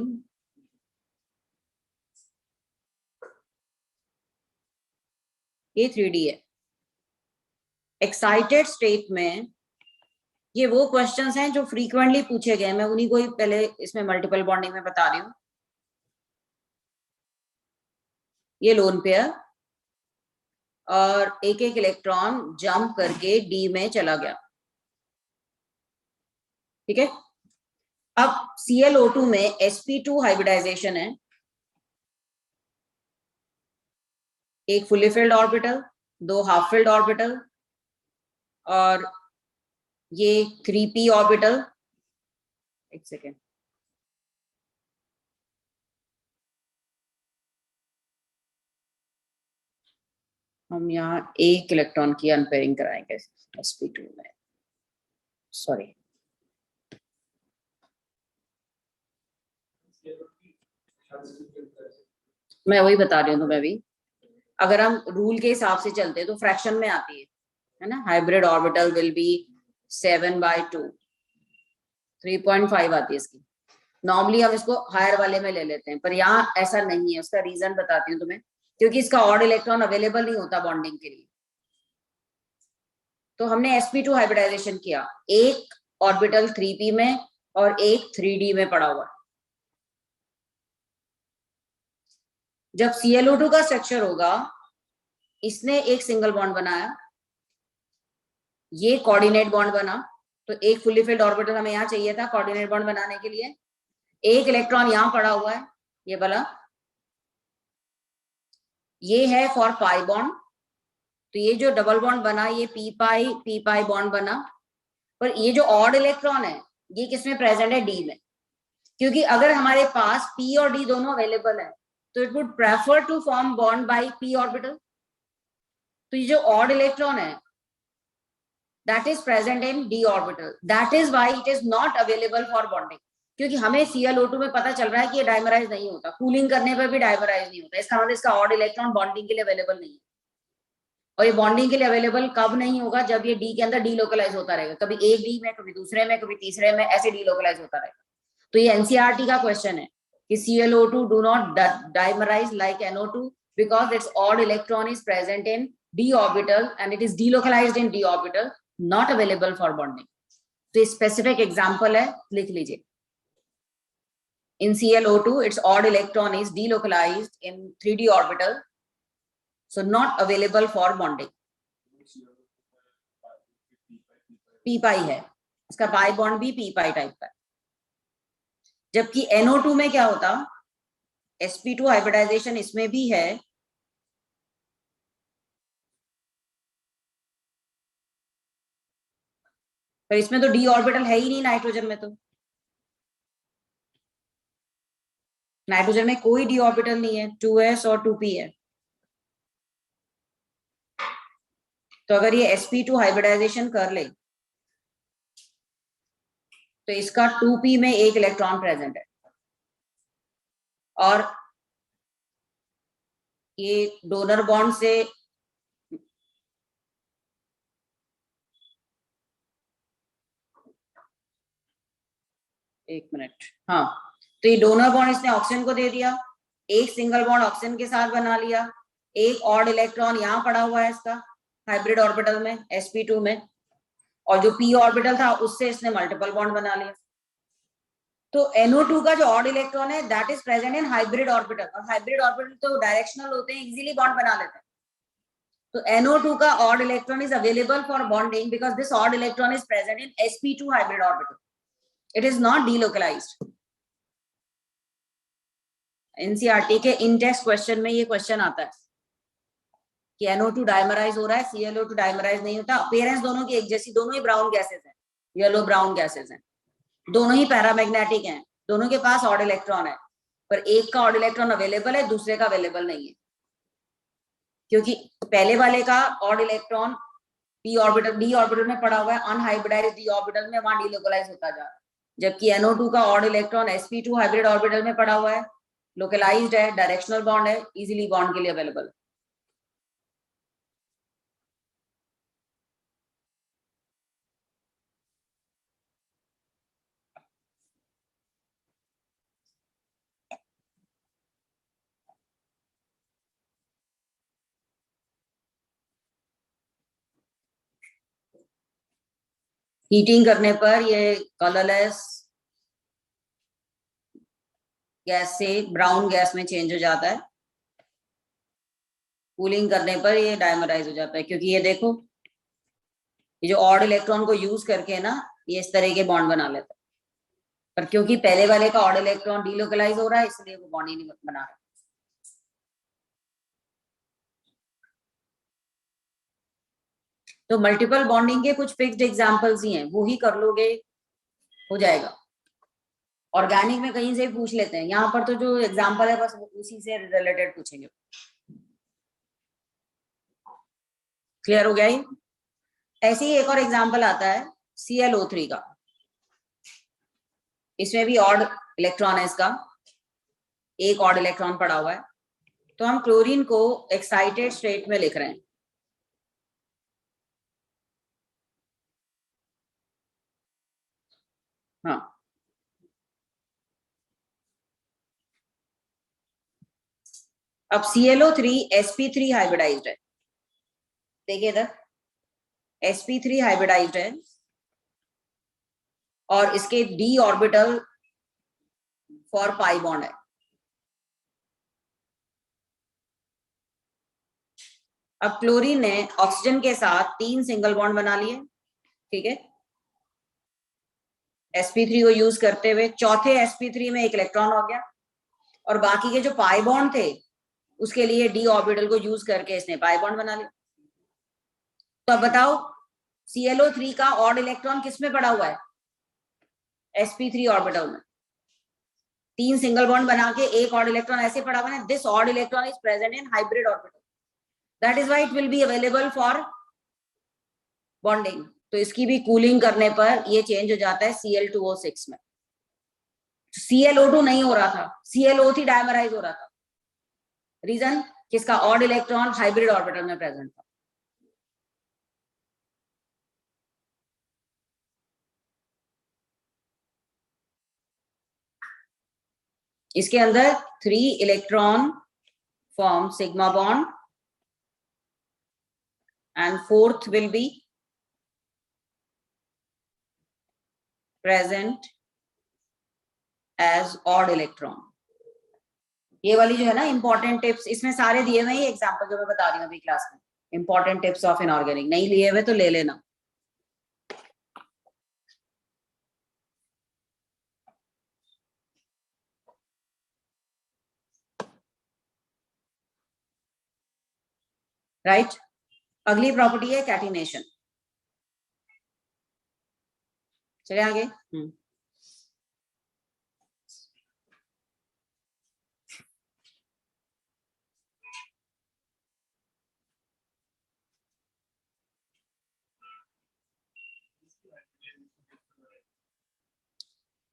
ये 3D है। एक्साइटेड स्टेट में ये वो क्वेश्चंस हैं जो फ्रीक्वेंटली पूछे गए, मैं उन्हीं को ही पहले इसमें मल्टीपल बॉन्डिंग में बता रही हूँ। ये लोन पेयर, और एक एक इलेक्ट्रॉन जंप करके डी में चला गया। ठीक है, अब ClO2 में sp2 हाइब्रिडाइजेशन है, एक fully filled orbital, 2 half filled orbital, और ये 3p ऑर्बिटल। एक सेकेंड, हम यहाँ एक इलेक्ट्रॉन की अनपेयरिंग कराएंगे sp2 में, सॉरी। मैं वही बता रही हूँ तुम्हें अभी। अगर हम रूल के हिसाब से चलते हैं तो फ्रैक्शन में आती है ना, हाइब्रिड ऑर्बिटल विल बी 7/2, 3.5 आती है इसकी। नॉर्मली हम इसको हायर वाले में ले लेते हैं, पर यहाँ ऐसा नहीं है। उसका रीजन बताती हूँ तुम्हें, क्योंकि इसका ऑड इलेक्ट्रॉन अवेलेबल नहीं होता बॉन्डिंग के लिए। तो हमने sp2 हाइब्रिडाइजेशन किया, एक ऑर्बिटल 3p में और एक 3d में पड़ा हुआ। जब ClO2 का स्ट्रक्चर होगा, इसने एक सिंगल बॉन्ड बनाया, ये कोऑर्डिनेट बॉन्ड बना, तो एक फुली फिल्ड ऑर्बिटल हमें यहाँ चाहिए था कोऑर्डिनेट बॉन्ड बनाने के लिए। एक इलेक्ट्रॉन यहाँ पड़ा हुआ है, ये वाला, ये है फॉर पाई बॉन्ड। तो ये जो डबल बॉन्ड बना, ये पी पाई बॉन्ड बना। पर ये जो ऑड इलेक्ट्रॉन है, ये किसमें प्रेजेंट है? डी में। क्योंकि अगर हमारे पास p और d दोनों अवेलेबल है, तो it would prefer to form bond by p orbital. तो ये जो ऑड इलेक्ट्रॉन है, that is present in d orbital, that is why it is not available for bonding। क्योंकि हमें ClO2 में पता चल रहा है कि ये डाइमराइज नहीं होता, कूलिंग करने पर भी डाइमराइज नहीं होता। इसका मतलब इसका ऑड इलेक्ट्रॉन बॉन्डिंग के लिए अवेलेबल नहीं है। और ये बॉन्डिंग के लिए अवेलेबल कब नहीं होगा? जब ये डी के अंदर डीलोकलाइज होता रहेगा, कभी एक डी में, कभी दूसरे में, कभी तीसरे में, ऐसे डीलोकलाइज होता रहेगा। तो ये NCERT का क्वेश्चन है कि ClO2 do not dimerize like NO2 because its odd electron is present in d orbital and it is delocalized in d orbital, not available for bonding। तो स्पेसिफिक एग्जांपल है, लिख लीजिए। In ClO2 its odd electron is delocalized in 3d orbital, so not available for bonding। p पाई है, इसका पाई बॉन्ड भी पी पाई टाइप का है। जबकि NO2 में क्या होता, sp2 हाइब्रिडाइजेशन इसमें भी है, पर इसमें तो d ऑर्बिटल है ही नहीं नाइट्रोजन में। तो नाइट्रोजन में कोई d ऑर्बिटल नहीं है, 2s और 2p है। तो अगर ये sp2 हाइब्रिडाइजेशन कर ले तो इसका 2p में एक इलेक्ट्रॉन प्रेजेंट है, और ये डोनर बॉन्ड से एक मिनट, हाँ, तो ये डोनर बॉन्ड इसने ऑक्सीजन को दे दिया, एक सिंगल बॉन्ड ऑक्सीजन के साथ बना लिया, एक ऑड इलेक्ट्रॉन यहाँ पड़ा हुआ है इसका हाइब्रिड ऑर्बिटल में sp2 में, और जो p ऑर्बिटल था उससे इसने मल्टीपल बॉन्ड बना लिया। तो NO2 का जो ऑड इलेक्ट्रॉन है that is present in hybrid orbital, और हाइब्रिड ऑर्बिटल तो डायरेक्शनल होते हैं, इजीली बॉन्ड बना लेते हैं। तो NO2 का odd electron is available for bonding because this odd electron is present in sp2 hybrid orbital, it is not delocalized। NCERT के इन टेक्स्ट क्वेश्चन में ये क्वेश्चन आता है कि NO2 डाइमराइज हो रहा है, ClO2 डाइमराइज नहीं होता। अपीयरेंस दोनों की एक जैसी, दोनों ही ब्राउन गैसेस हैं, येलो ब्राउन गैसेस हैं, दोनों ही पैरामैग्नेटिक हैं, दोनों के पास ऑड इलेक्ट्रॉन है, पर एक का ऑड इलेक्ट्रॉन अवेलेबल है, दूसरे का अवेलेबल नहीं है, क्योंकि पहले वाले का odd electron p orbital d orbital में पड़ा हुआ है, अनहाइब्रिडाइज्ड d ऑर्बिटल में, वहां डिलोकलाइज होता जा रहा है। जबकि NO2 का odd electron sp2 hybrid orbital में पड़ा हुआ है, लोकलाइज्ड है, डायरेक्शनल बॉन्ड है, इजीली बॉन्ड के लिए अवेलेबल है। हीटिंग करने पर ये कलरलेस गैस से ब्राउन गैस में चेंज हो जाता है, कूलिंग करने पर ये डायमराइज हो जाता है, क्योंकि ये देखो ये जो ऑड इलेक्ट्रॉन को यूज करके ना ये इस तरह के बॉन्ड बना लेता है, पर क्योंकि पहले वाले का ऑड इलेक्ट्रॉन डिलोकलाइज हो रहा है इसलिए वो बॉन्ड ही नहीं बना रहा। तो मल्टीपल बॉन्डिंग के कुछ फिक्स्ड एग्जांपल्स ही हैं, वो ही कर लोगे हो जाएगा। ऑर्गेनिक में कहीं से पूछ लेते हैं, यहाँ पर तो जो एग्जांपल है बस उसी से रिलेटेड पूछेंगे। क्लियर हो गया ये? ऐसे ही एक और एग्जांपल आता है ClO3 का, इसमें भी ऑड इलेक्ट्रॉन है, इसका एक ऑड इलेक्ट्रॉन पड़ा हुआ है। तो हम क्लोरीन को एक्साइटेड स्टेट में लिख रहे हैं, हाँ, अब ClO3 sp3 हाइब्रिडाइज्ड है, देखिए इधर sp3 हाइब्रिडाइज्ड है, और इसके d orbital for pi bond है। अब क्लोरीन ने ऑक्सीजन के साथ 3 सिंगल बॉन्ड बना लिए, ठीक है, sp3 को यूज करते हुए, चौथे sp3 में एक इलेक्ट्रॉन हो गया, और बाकी के जो पाई बॉन्ड थे उसके लिए d ऑर्बिटल को यूज करके इसने पाई बॉन्ड बना लिया। तो अब बताओ ClO3 का ऑड इलेक्ट्रॉन किस में पड़ा हुआ है? sp3 ऑर्बिटल में, 3 सिंगल बॉन्ड बना के एक ऑड इलेक्ट्रॉन ऐसे पड़ा हुआ है, this odd electron is present in hybrid orbital, that is why it will be available for bonding. तो इसकी भी कूलिंग करने पर ये चेंज हो जाता है Cl2O6 में। ClO2 नहीं हो रहा था, ClO3 डायमराइज हो रहा था, रीजन किसका ऑड इलेक्ट्रॉन हाइब्रिड ऑर्बिटल में प्रेजेंट था। इसके अंदर 3 electron form sigma bond, and fourth will be present as odd electron। ये वाली जो है ना इंपॉर्टेंट टिप्स, इसमें सारे दिए हुए हैं एग्जांपल जो मैं बता रही हूँ अभी क्लास में, इंपॉर्टेंट टिप्स ऑफ इनऑर्गेनिक, नहीं लिए हुए तो ले लेना। राइट। अगली प्रॉपर्टी है कैटिनेशन। चले आगे।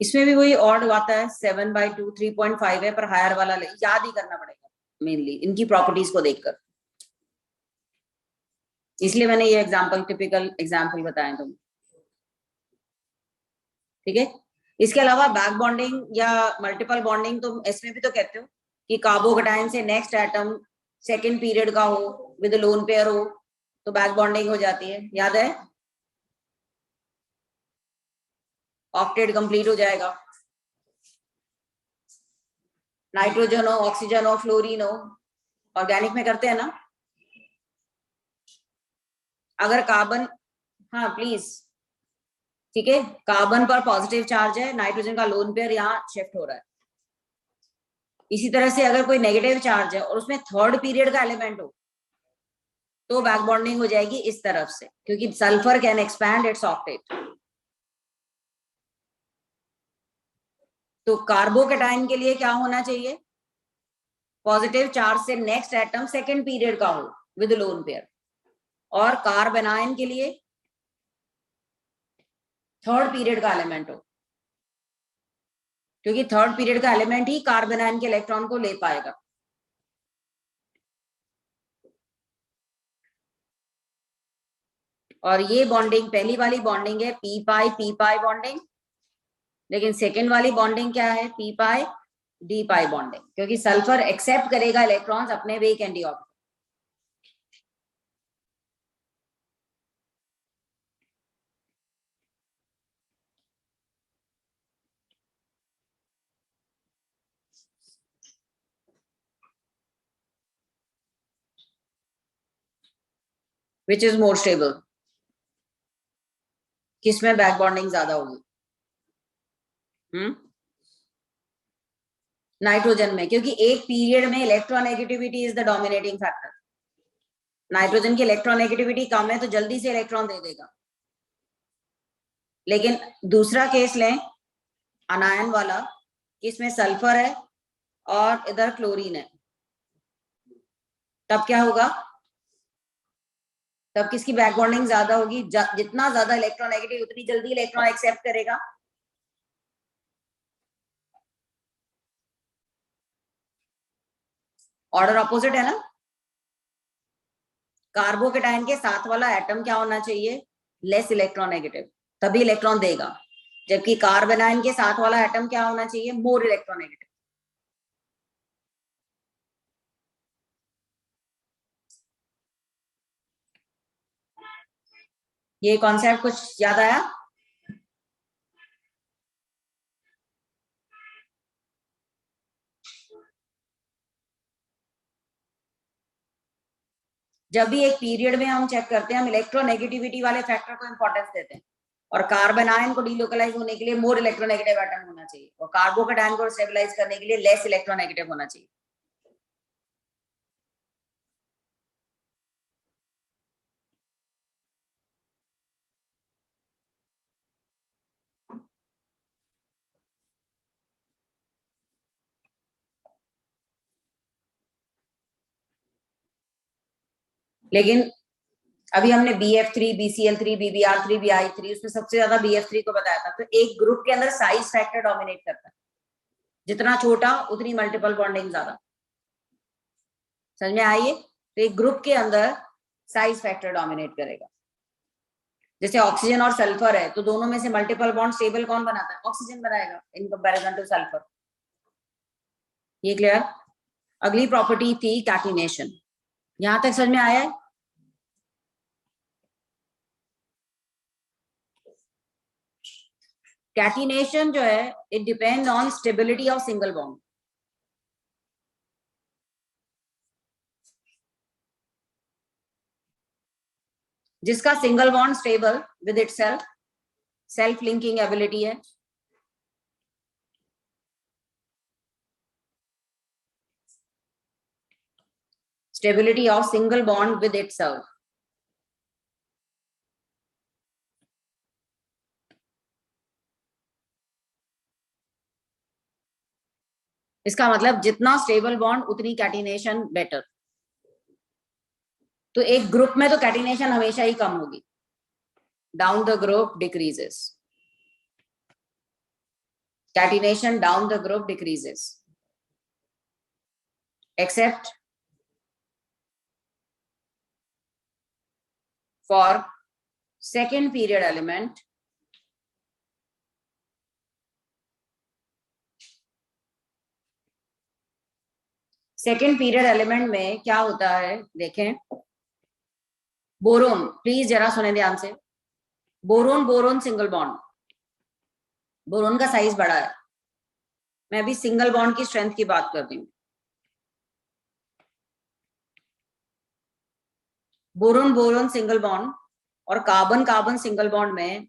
इसमें भी वही ऑड आता है, 7/2 3.5 है, पर हायर वाला याद ही करना पड़ेगा मेनली इनकी प्रॉपर्टीज को देखकर, इसलिए मैंने ये एग्जांपल टिपिकल एग्जांपल बताए तुम। ठीक है। इसके अलावा बैक बॉन्डिंग या मल्टीपल बॉन्डिंग तुम इसमें भी तो कहते हो कि कार्बोकेटाइन से नेक्स्ट एटम सेकेंड पीरियड का हो विद लोन पेयर हो तो बैक बॉन्डिंग हो जाती है, याद है? ऑक्टेट कंप्लीट हो जाएगा। नाइट्रोजन हो, ऑक्सीजन हो, फ्लोरीन हो, ऑर्गेनिक में करते हैं ना। अगर कार्बन, हाँ प्लीज, ठीक है, कार्बन पर पॉजिटिव चार्ज है, नाइट्रोजन का लोन पेयर यहाँ शिफ्ट हो रहा है। इसी तरह से अगर कोई नेगेटिव चार्ज है और उसमें थर्ड पीरियड का एलिमेंट हो तो बैक बॉन्डिंग हो जाएगी इस तरफ से, क्योंकि sulphur can expand it's octet. तो कार्बोकेटाइन के लिए क्या होना चाहिए? पॉजिटिव चार्ज से नेक्स्ट एटम सेकेंड पीरियड का हो विद लोन पेयर, और कार्बेनाइन के लिए थर्ड पीरियड का एलिमेंट हो, क्योंकि थर्ड पीरियड का एलिमेंट ही कार्बेनाइन के इलेक्ट्रॉन को ले पाएगा। और ये बॉन्डिंग पहली वाली बॉन्डिंग है पी पाई बॉन्डिंग, लेकिन सेकेंड वाली बॉन्डिंग क्या है? P pi D pi bonding, क्योंकि सल्फर एक्सेप्ट करेगा इलेक्ट्रॉन्स अपने weak anti orbital. Which is more stable? किसमें बैक बॉन्डिंग ज्यादा होगी? नाइट्रोजन में, क्योंकि एक पीरियड में electronegativity is the dominating factor. Nitrogen की इलेक्ट्रोनेगेटिविटी कम है तो जल्दी से इलेक्ट्रॉन दे देगा। लेकिन दूसरा केस लें अनायन वाला, इसमें सल्फर है और इधर क्लोरीन है, तब क्या होगा? तब किसकी बैक बॉन्डिंग ज्यादा होगी? जितना ज्यादा इलेक्ट्रोनेगेटिव उतनी जल्दी इलेक्ट्रॉन एक्सेप्ट करेगा। ऑर्डर अपोजिट है ना। कार्बोकेटाइन के साथ वाला एटम क्या होना चाहिए? लेस इलेक्ट्रोनेगेटिव, तभी इलेक्ट्रॉन देगा। जबकि कार्बोनाइन के साथ वाला एटम क्या होना चाहिए? More electronegative. ये कॉन्सेप्ट कुछ याद आया? जब भी एक पीरियड में हम चेक करते हैं, हम इलेक्ट्रोनेगेटिविटी वाले फैक्टर को इंपॉर्टेंस देते हैं, और कार्बोनाइन को डीलोकलाइज होने के लिए मोर इलेक्ट्रोनेगेटिव एटम होना चाहिए, और कार्बोकेटाइन को स्टेबलाइज करने के लिए लेस इलेक्ट्रोनेगेटिव होना चाहिए। लेकिन अभी हमने BF3 BCl3 BBr3 BI3, उसमें सबसे ज्यादा BF3 को बताया था। तो एक ग्रुप के अंदर साइज फैक्टर डोमिनेट करता है, जितना छोटा उतनी मल्टीपल बॉन्डिंग ज्यादा। समझ में आई है? तो एक ग्रुप के अंदर साइज फैक्टर डोमिनेट करेगा। जैसे ऑक्सीजन और सल्फर है, तो दोनों में से मल्टीपल बॉन्ड स्टेबल कौन बनाता है? ऑक्सीजन बनाएगा इन कंपैरिजन टू सल्फर। ये क्लियर? अगली प्रॉपर्टी थी कैटिनेशन। यहां तक समझ में आया है? कैटिनेशन जो है, it depend on stability of single bond. जिसका single bond stable with itself, self linking ability है, stability of single bond with itself. इसका मतलब जितना स्टेबल बॉन्ड उतनी कैटिनेशन बेटर। तो एक ग्रुप में तो कैटिनेशन हमेशा ही कम होगी, down the group decreases, catenation down the group decreases except for second period element second period element में क्या होता है देखें, बोरोन, प्लीज जरा सुने ध्यान से। Boron, boron single bond, boron का साइज बड़ा है। मैं अभी सिंगल बॉन्ड की स्ट्रेंथ की बात करती हूँ। बोरोन बोरोन सिंगल बॉन्ड और कार्बन कार्बन सिंगल बॉन्ड में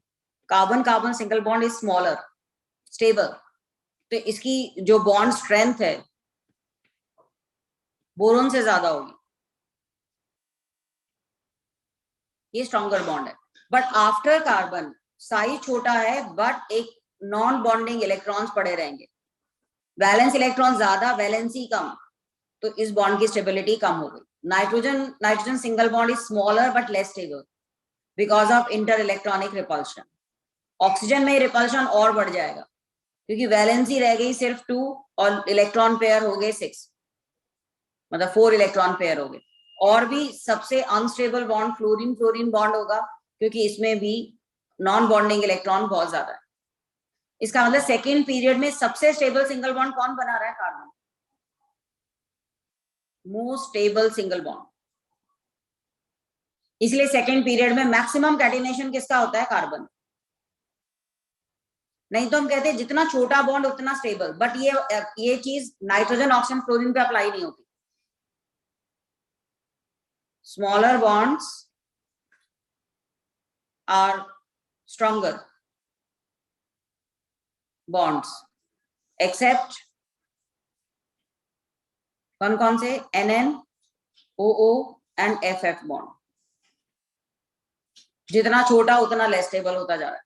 carbon carbon single bond is smaller, stable, तो इसकी जो बॉन्ड स्ट्रेंथ है बोरोन से ज्यादा होगी, ये स्ट्रॉन्गर बॉन्ड है। बट आफ्टर कार्बन साइज छोटा है बट एक नॉन बॉन्डिंग इलेक्ट्रॉन्स पड़े रहेंगे, वैलेंस इलेक्ट्रॉन ज्यादा वैलेंसी कम, तो इस बॉन्ड की स्टेबिलिटी कम हो गई। Nitrogen single bond is smaller but less stable because of inter electronic repulsion. Oxygen में रिपल्शन और बढ़ जाएगा क्योंकि वैलेंसी रह गई सिर्फ 2 और इलेक्ट्रॉन पेयर हो गए 6, मतलब 4 इलेक्ट्रॉन पेयर हो गए। और भी सबसे unstable bond fluorine fluorine bond होगा क्योंकि इसमें भी नॉन बॉन्डिंग इलेक्ट्रॉन बहुत ज्यादा है। इसका मतलब सेकेंड पीरियड में सबसे स्टेबल सिंगल बॉन्ड कौन बना रहा है? Carbon, most stable single bond. इसलिए सेकेंड पीरियड में मैक्सिमम कैटिनेशन किसका होता है? कार्बन। नहीं तो हम कहते हैं जितना छोटा बॉन्ड उतना स्टेबल, बट ये चीज नाइट्रोजन ऑक्सीजन फ्लोरीन पे अप्लाई नहीं होती। Smaller bonds are stronger bonds except कौन कौन से? NN, OO and FF bond. जितना छोटा उतना लेस स्टेबल होता जा रहा है।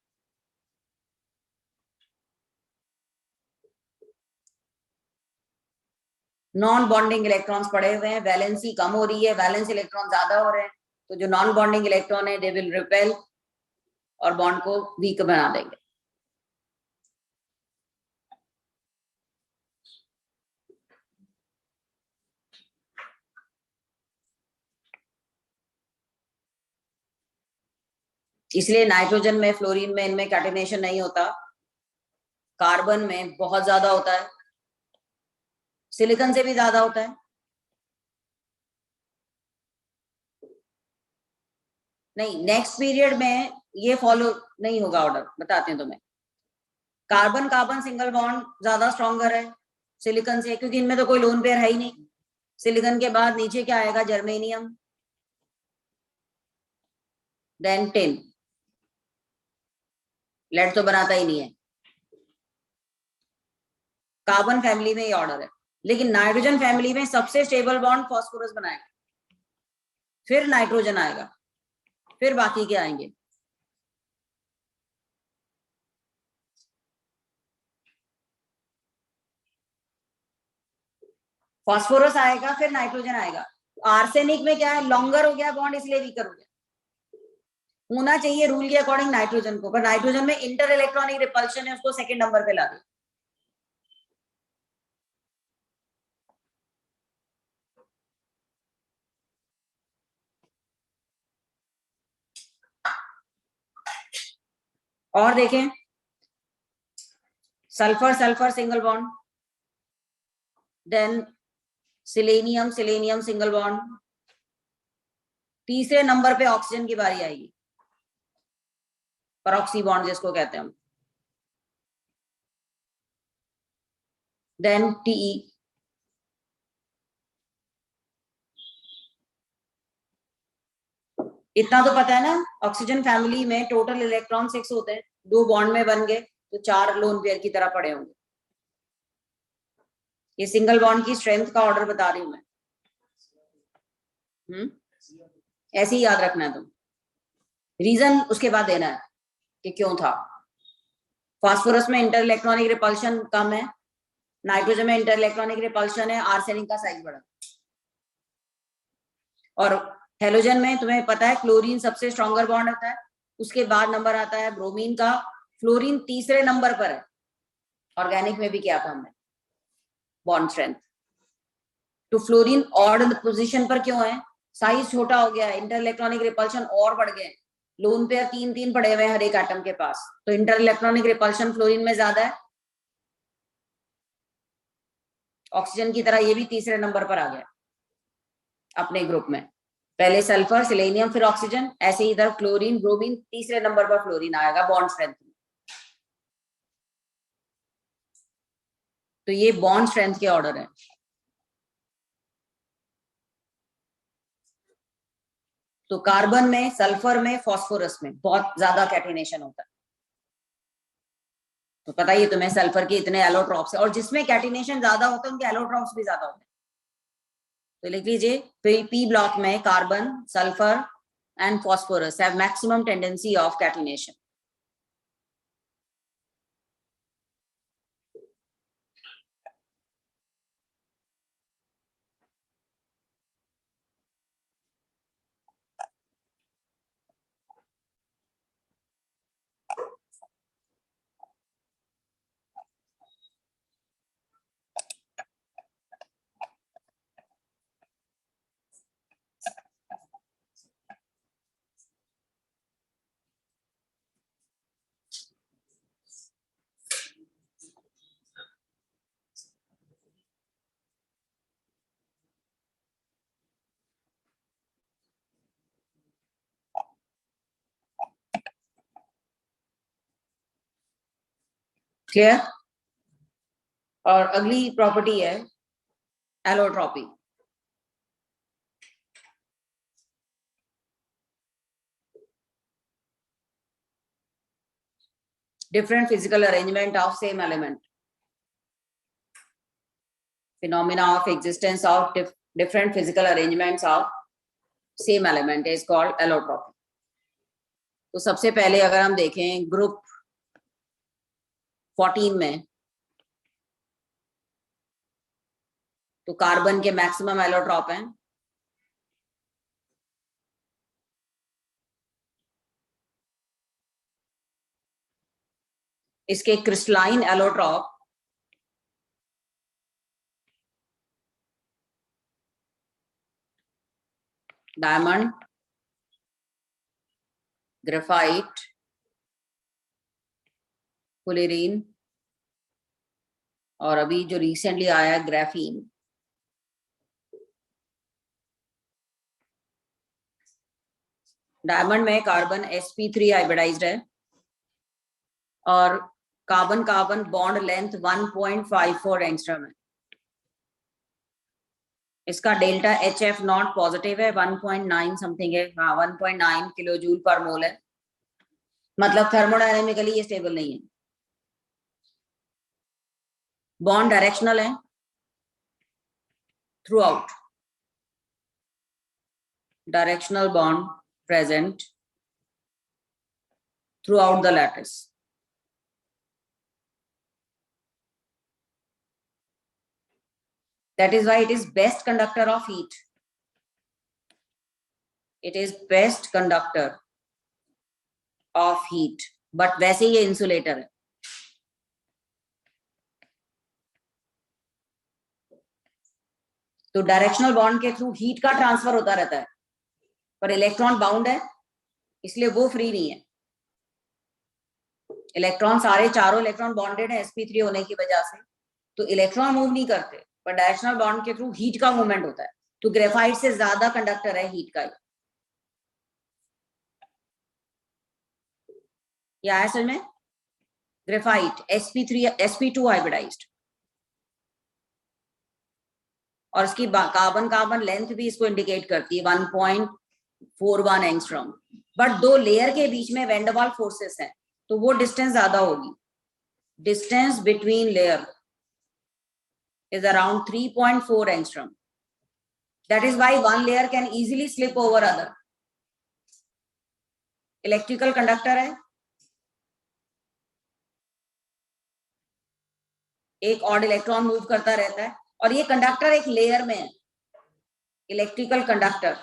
नॉन बॉन्डिंग इलेक्ट्रॉन्स पड़े हुए हैं, वैलेंसी कम हो रही है, वैलेंस इलेक्ट्रॉन ज्यादा हो रहे हैं, तो जो नॉन बॉन्डिंग इलेक्ट्रॉन है दे विल रिपेल और बॉन्ड को वीक बना देंगे। इसलिए नाइट्रोजन में, फ्लोरीन में, इनमें कैटिनेशन नहीं होता। कार्बन में बहुत ज्यादा होता है, सिलिकॉन से भी ज्यादा होता है। नहीं, नेक्स्ट पीरियड में ये फॉलो नहीं होगा ऑर्डर, बताते हैं तुम्हें। कार्बन कार्बन सिंगल बॉन्ड ज्यादा स्ट्रॉन्गर है सिलिकॉन से क्योंकि इनमें तो कोई लोन पेयर है ही नहीं। सिलिकॉन के बाद नीचे क्या आएगा? Germanium, then tin. लेड तो बनाता ही नहीं है। कार्बन फैमिली में ये ऑर्डर है, लेकिन नाइट्रोजन फैमिली में सबसे स्टेबल बॉन्ड फास्फोरस बनाएगा, फिर नाइट्रोजन आएगा, फिर बाकी के आएंगे। फास्फोरस आएगा, फिर नाइट्रोजन आएगा। आर्सेनिक में क्या है? लॉन्गर हो गया बॉन्ड, इसलिए वीकर हो गया। होना चाहिए रूल के अकॉर्डिंग नाइट्रोजन को, पर नाइट्रोजन में इंटर इलेक्ट्रॉनिक रिपल्शन है, उसको सेकंड नंबर पे ला दे। और देखें, sulphur sulphur single bond, then selenium selenium single bond. तीसरे नंबर पे ऑक्सीजन की बारी आएगी, परऑक्सी बॉन्ड जिसको कहते हैं हम, देन टीई। इतना तो पता है ना, ऑक्सीजन फैमिली में टोटल इलेक्ट्रॉन 6 होते हैं, 2 बॉन्ड में बन गए तो 4 लोन पेयर की तरह पड़े होंगे। ये सिंगल बॉन्ड की स्ट्रेंथ का ऑर्डर बता रही हूं मैं। ऐसे ही याद रखना है तुम, रीजन उसके बाद देना है कि क्यों था। फास्फोरस में इंटर इलेक्ट्रॉनिक रिपल्शन कम है, नाइट्रोजन में इंटर इलेक्ट्रॉनिक रिपल्शन है, आर्सेनिक का साइज बड़ा। और हेलोजन में तुम्हें पता है क्लोरीन सबसे स्ट्रॉन्गर बॉन्ड होता है, उसके बाद नंबर आता है ब्रोमीन का, फ्लोरीन तीसरे नंबर पर है। ऑर्गेनिक में भी किया था हमने बॉन्ड स्ट्रेंथ। तो फ्लोरीन ऑड पोजीशन पर क्यों है? साइज छोटा हो गया है, इंटर इलेक्ट्रॉनिक रिपल्शन और बढ़ गए, लोन पेयर 3-3 पड़े हुए हैं हर एक एटम के पास, तो इंटर इलेक्ट्रॉनिक रिपल्शन फ्लोरीन में ज्यादा है। ऑक्सीजन की तरह ये भी तीसरे नंबर पर आ गया अपने ग्रुप में, पहले सल्फर सिलेनियम फिर ऑक्सीजन, ऐसे ही इधर क्लोरीन ब्रोमीन तीसरे नंबर पर फ्लोरीन आएगा बॉन्ड स्ट्रेंथ में। तो ये बॉन्ड स्ट्रेंथ के ऑर्डर है। तो कार्बन में, सल्फर में, फास्फोरस में बहुत ज्यादा कैटिनेशन होता है। तो पता ही तुम्हें सल्फर के इतने एलोट्रॉप्स है, और जिसमें कैटिनेशन ज्यादा होता है उनके एलोट्रॉप्स भी ज्यादा होते हैं। तो लिख लीजिए पी ब्लॉक में carbon, sulphur and phosphorus have maximum tendency of catenation. Clear? और अगली प्रॉपर्टी है allotropy. different physical arrangement of same element, phenomena of existence of different physical arrangements of same element is called allotropy. तो सबसे पहले अगर हम देखें ग्रुप 14 में, तो कार्बन के मैक्सिमम एलोट्रॉप हैं, इसके क्रिस्टलाइन एलोट्रॉप डायमंड, ग्रेफाइट, फुलेरीन, और अभी जो रिसेंटली आया है ग्राफीन। डायमंड में कार्बन sp3 हाइब्रिडाइज्ड है और carbon carbon bond length 1.54 angstrom है। इसका डेल्टा HF नॉट पॉजिटिव है, 1.9 समथिंग है, हाँ 1.9 किलो जूल पर मोल है, मतलब थर्मोडायनेमिकली ये स्टेबल नहीं है। बॉन्ड डायरेक्शनल है through out, directional bond present throughout the lattice. That is why it is best conductor of heat. It is best conductor of heat, but वैसे ये insulator है। तो डायरेक्शनल बॉन्ड के थ्रू हीट का ट्रांसफर होता रहता है, पर इलेक्ट्रॉन बाउंड है इसलिए वो फ्री नहीं है। इलेक्ट्रॉन सारे चारों इलेक्ट्रॉन बॉन्डेड है sp3 होने की वजह से, तो इलेक्ट्रॉन मूव नहीं करते, पर डायरेक्शनल बॉन्ड के थ्रू हीट का मूवमेंट होता है। तो ग्रेफाइट से ज्यादा कंडक्टर है हीट का। या है समझ में? ग्रेफाइट sp2 हाइब्रिडाइज्ड, और इसकी कार्बन कार्बन लेंथ भी इसको इंडिकेट करती है 1.41 एंगस्ट्रॉम, बट दो लेयर के बीच में वैन डर वाल्स फोर्सेस हैं, तो वो डिस्टेंस ज्यादा होगी। Distance between layer is around 3.4 angstrom, That is why one layer can easily slip over other. Electrical conductor है, एक ऑड इलेक्ट्रॉन मूव करता रहता है, और ये कंडक्टर एक लेयर में है, इलेक्ट्रिकल कंडक्टर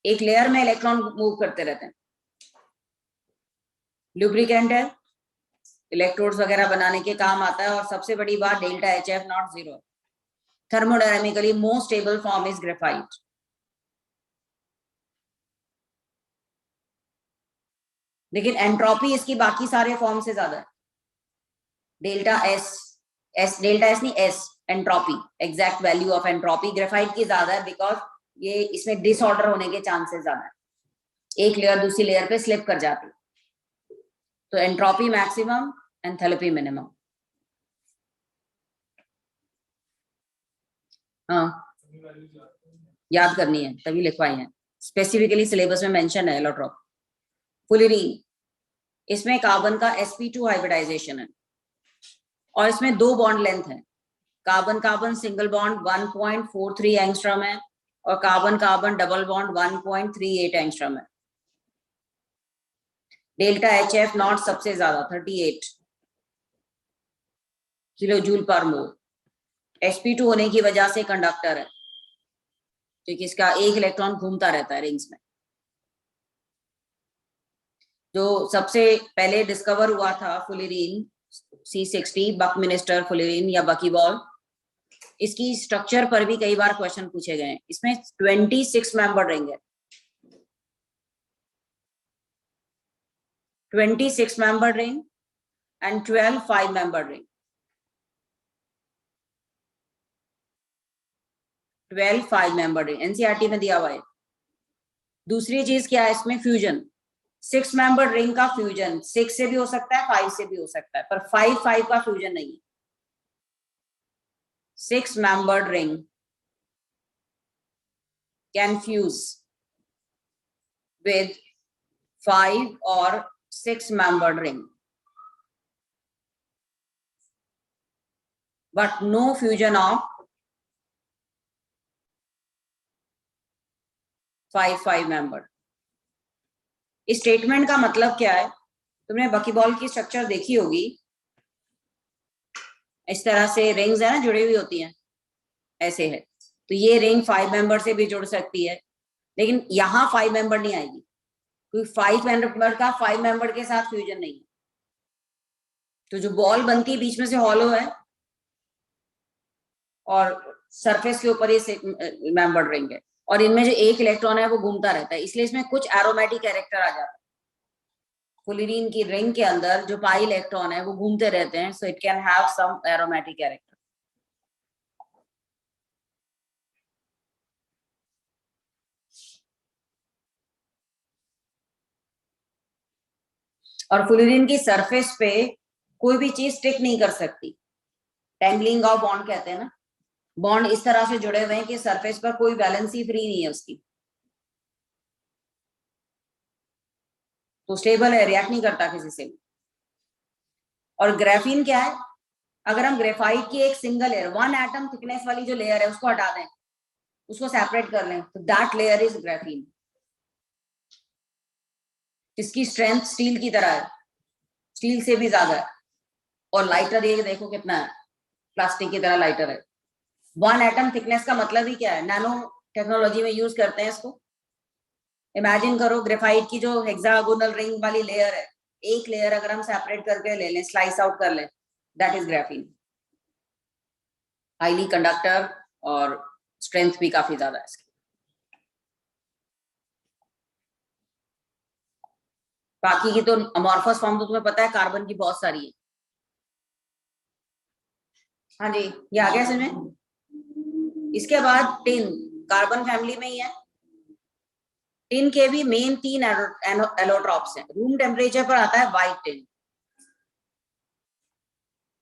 एक लेयर में इलेक्ट्रॉन मूव करते रहते हैं। लुब्रिकेंट है, इलेक्ट्रोड्स वगैरह बनाने के काम आता है, और सबसे बड़ी बात delta HF not zero. Thermodynamically most stable form is graphite. लेकिन एंट्रोपी इसकी बाकी सारे फॉर्म से ज्यादा है। डेल्टा एस नहीं S, entropy, exact value of entropy graphite की ज्यादा है, बिकॉज ये इसमें डिसऑर्डर होने के चांसेस ज्यादा है, एक लेयर दूसरी लेयर पे स्लिप कर जाती है। तो एंट्रोपी मैक्सिमम, एंथैल्पी मिनिमम। हाँ, याद करनी है, तभी लिखवाई है, स्पेसिफिकली सिलेबस में मेंशन है। एलोट्रोप, फुलिरीन, इसमें कार्बन का sp2 हाइब्रिडाइजेशन है, और इसमें 2 बॉन्ड लेंथ है। Carbon carbon single bond 1.43 angstrom है, और carbon carbon double bond 1.38 angstrom है। डेल्टा HF नॉट सबसे ज्यादा 38 किलो जूल पर मोल। sp2 होने की वजह से कंडक्टर है, क्योंकि इसका एक इलेक्ट्रॉन घूमता रहता है रिंग्स में। जो सबसे पहले डिस्कवर हुआ था फुलिरीन C60, बकमिनिस्टर फुलिरीन या बकीबॉल, इसकी स्ट्रक्चर पर भी कई बार क्वेश्चन पूछे गए हैं। इसमें 26 मेंबर रिंग है, 26 member ring and 12 5 member ring, 12 5 member ring NCERT में दिया हुआ है। दूसरी चीज क्या है इसमें, फ्यूजन। 6 मेंबर रिंग का फ्यूजन 6 से भी हो सकता है, 5 से भी हो सकता है, पर 5 का फ्यूजन नहीं है। 6 membered ring can fuse with 5 or 6 membered ring, but no fusion of 5 membered। इस स्टेटमेंट का मतलब क्या है, तुमने बकीबॉल की स्ट्रक्चर देखी होगी, इस तरह से रिंग्स है ना, जुड़ी हुई होती हैं, ऐसे है। तो ये रिंग 5 मेंबर से भी जुड़ सकती है, लेकिन यहाँ 5 मेंबर नहीं आएगी, क्योंकि 5 मेंबर का 5 मेंबर के साथ फ्यूजन नहीं है। तो जो बॉल बनती है बीच में से हॉलो है, और सरफेस के ऊपर ये मेंबर रिंग है, और इनमें जो एक इलेक्ट्रॉन है वो घूमता रहता है, इसलिए इसमें कुछ एरोमेटिक कैरेक्टर आ जाता है। फुलिरीन की रिंग के अंदर जो पाई इलेक्ट्रॉन है वो घूमते रहते हैं, so it can have some aromatic character. और फुलिरीन की सरफेस पे कोई भी चीज स्टिक नहीं कर सकती, टेंगलिंग ऑफ बॉन्ड कहते हैं ना, बॉन्ड इस तरह से जुड़े हुए हैं कि सरफेस पर कोई वैलेंसी फ्री नहीं है उसकी, तो स्टेबल है, रिएक्ट नहीं करता किसी से। और ग्राफीन क्या है, अगर हम ग्रेफाइट की एक सिंगल लेयर 1 एटम थिकनेस वाली जो लेयर है उसको हटा दें, उसको सेपरेट कर लें, तो दैट लेयर इज ग्राफीन। इसकी स्ट्रेंथ स्टील की तरह है, स्टील से भी ज्यादा है, और लाइटर ये देखो कितना है, प्लास्टिक की तरह लाइटर है। 1 एटम थिकनेस का मतलब ही क्या है, नैनो टेक्नोलॉजी में यूज करते हैं इसको। इमेजिन करो ग्रेफाइट की जो हेक्सागोनल रिंग वाली लेयर है, एक लेयर अगर हम सेपरेट करके ले लें, स्लाइस आउट कर लें, that is graphene. Highly conductor और स्ट्रेंथ भी काफी ज्यादा है इसकी। बाकी की तो अमॉर्फस फॉर्म तो तुम्हें पता है, कार्बन की बहुत सारी है। हाँ जी, ये आ गया समझ में। इसके बाद टिन, कार्बन फैमिली में ही है। टिन के भी मेन 3 एलोट्रॉप्स हैं। रूम टेम्परेचर पर आता है व्हाइट टिन,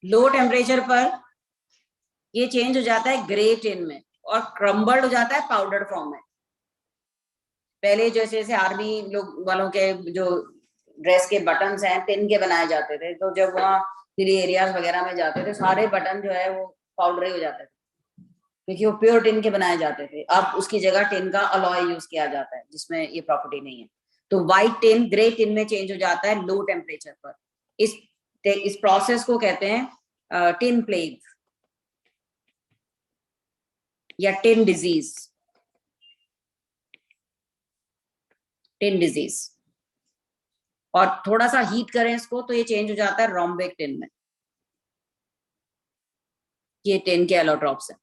लो टेम्परेचर पर ये चेंज हो जाता है ग्रे टिन में, और क्रम्बल्ड हो जाता है पाउडर फॉर्म में। पहले जैसे जैसे आर्मी लोग वालों के जो ड्रेस के बटन्स हैं टिन के बनाए जाते थे, तो जब वहाँ हिली एरियाज वगैरह में जाते थे, सारे बटन जो है वो पाउडर हो जाते थे, क्योंकि वो प्योर टिन के बनाए जाते थे। अब उसकी जगह टिन का अलॉय यूज किया जाता है जिसमें ये प्रॉपर्टी नहीं है। तो व्हाइट टिन ग्रे टिन में चेंज हो जाता है लो टेम्परेचर पर। इस प्रोसेस को कहते हैं टिन प्लेग या टिन डिजीज। Tin disease. और थोड़ा सा हीट करें इसको तो ये चेंज हो जाता है रोम्बिक टिन में। ये टिन के एलोट्रॉप्स हैं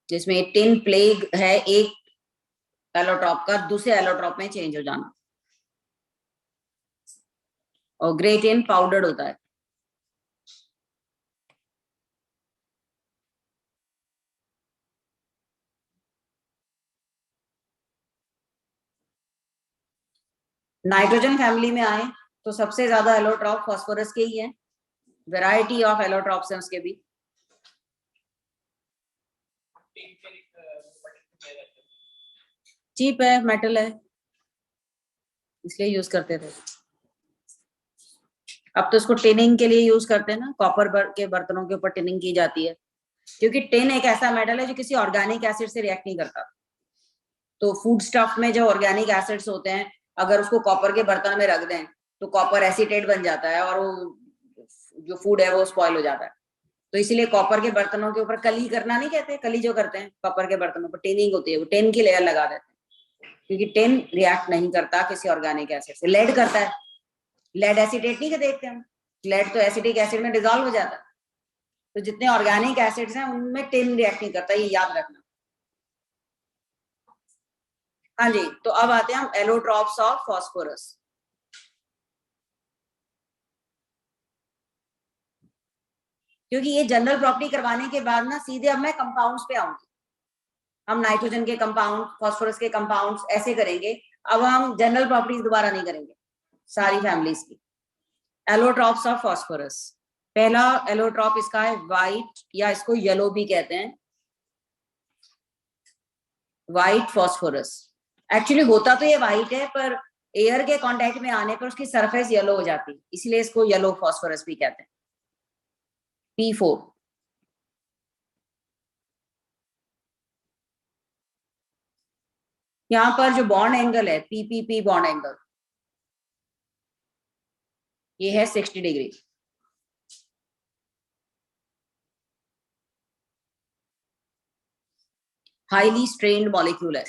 जिसमें टिन प्लेग है, एक एलोट्रॉप का दूसरे एलोट्रॉप में चेंज हो जाना। और ग्रे टिन पाउडर्ड होता है। नाइट्रोजन फैमिली में आए तो सबसे ज्यादा एलोट्रॉप फास्फोरस के ही है। वैरायटी ऑफ एलोट्रॉप्स हैं उसके भी। चीप है, मेटल है, इसलिए यूज करते थे। अब तो इसको टिनिंग के लिए यूज करते हैं ना, कॉपर के बर्तनों के ऊपर टिनिंग की जाती है। क्योंकि टिन एक ऐसा मेटल है जो किसी ऑर्गेनिक एसिड से रिएक्ट नहीं करता। तो फूड स्टफ में जो ऑर्गेनिक एसिड्स होते हैं, अगर उसको कॉपर के बर्तन में रख दें तो कॉपर एसीटेट बन जाता है और वो जो फूड है वो स्पॉइल हो जाता है। तो इसीलिए कॉपर के बर्तनों के ऊपर कली करना नहीं कहते, कली जो करते हैं कॉपर के बर्तनों पर टिनिंग होती है, वो टिन की लेयर लगा देते हैं। क्योंकि टिन रिएक्ट नहीं करता किसी ऑर्गेनिक एसिड से। लेड करता है, लेड एसीटेट नहीं देखते हम, लेड तो एसिटिक एसिड में डिजोल्व हो जाता है। तो जितने ऑर्गेनिक एसिड्स हैं उनमें टिन रिएक्ट नहीं करता, ये याद रखना। हाँ जी, तो अब आते हैं हम एलोट्रॉप्स ऑफ फास्फोरस। क्योंकि ये जनरल प्रॉपर्टी करवाने के बाद ना सीधे अब मैं कंपाउंड्स पे आऊंगी। हम नाइट्रोजन के कंपाउंड, फास्फोरस के कंपाउंड्स ऐसे करेंगे। अब हम जनरल प्रॉपर्टीज दोबारा नहीं करेंगे सारी फैमिलीज की। Allotropes of phosphorus. पहला एलोट्रॉप इसका है व्हाइट, या इसको येलो भी कहते हैं, व्हाइट फास्फोरस। एक्चुअली होता तो ये व्हाइट है, पर एयर के कांटेक्ट में आने पर उसकी सरफेस येलो हो जाती है, इसलिए इसको येलो फास्फोरस भी कहते हैं। P4। यहाँ पर जो बॉन्ड एंगल है PPP बॉन्ड एंगल, ये है 60 डिग्री। हाईली स्ट्रेन्ड मॉलिक्यूल है,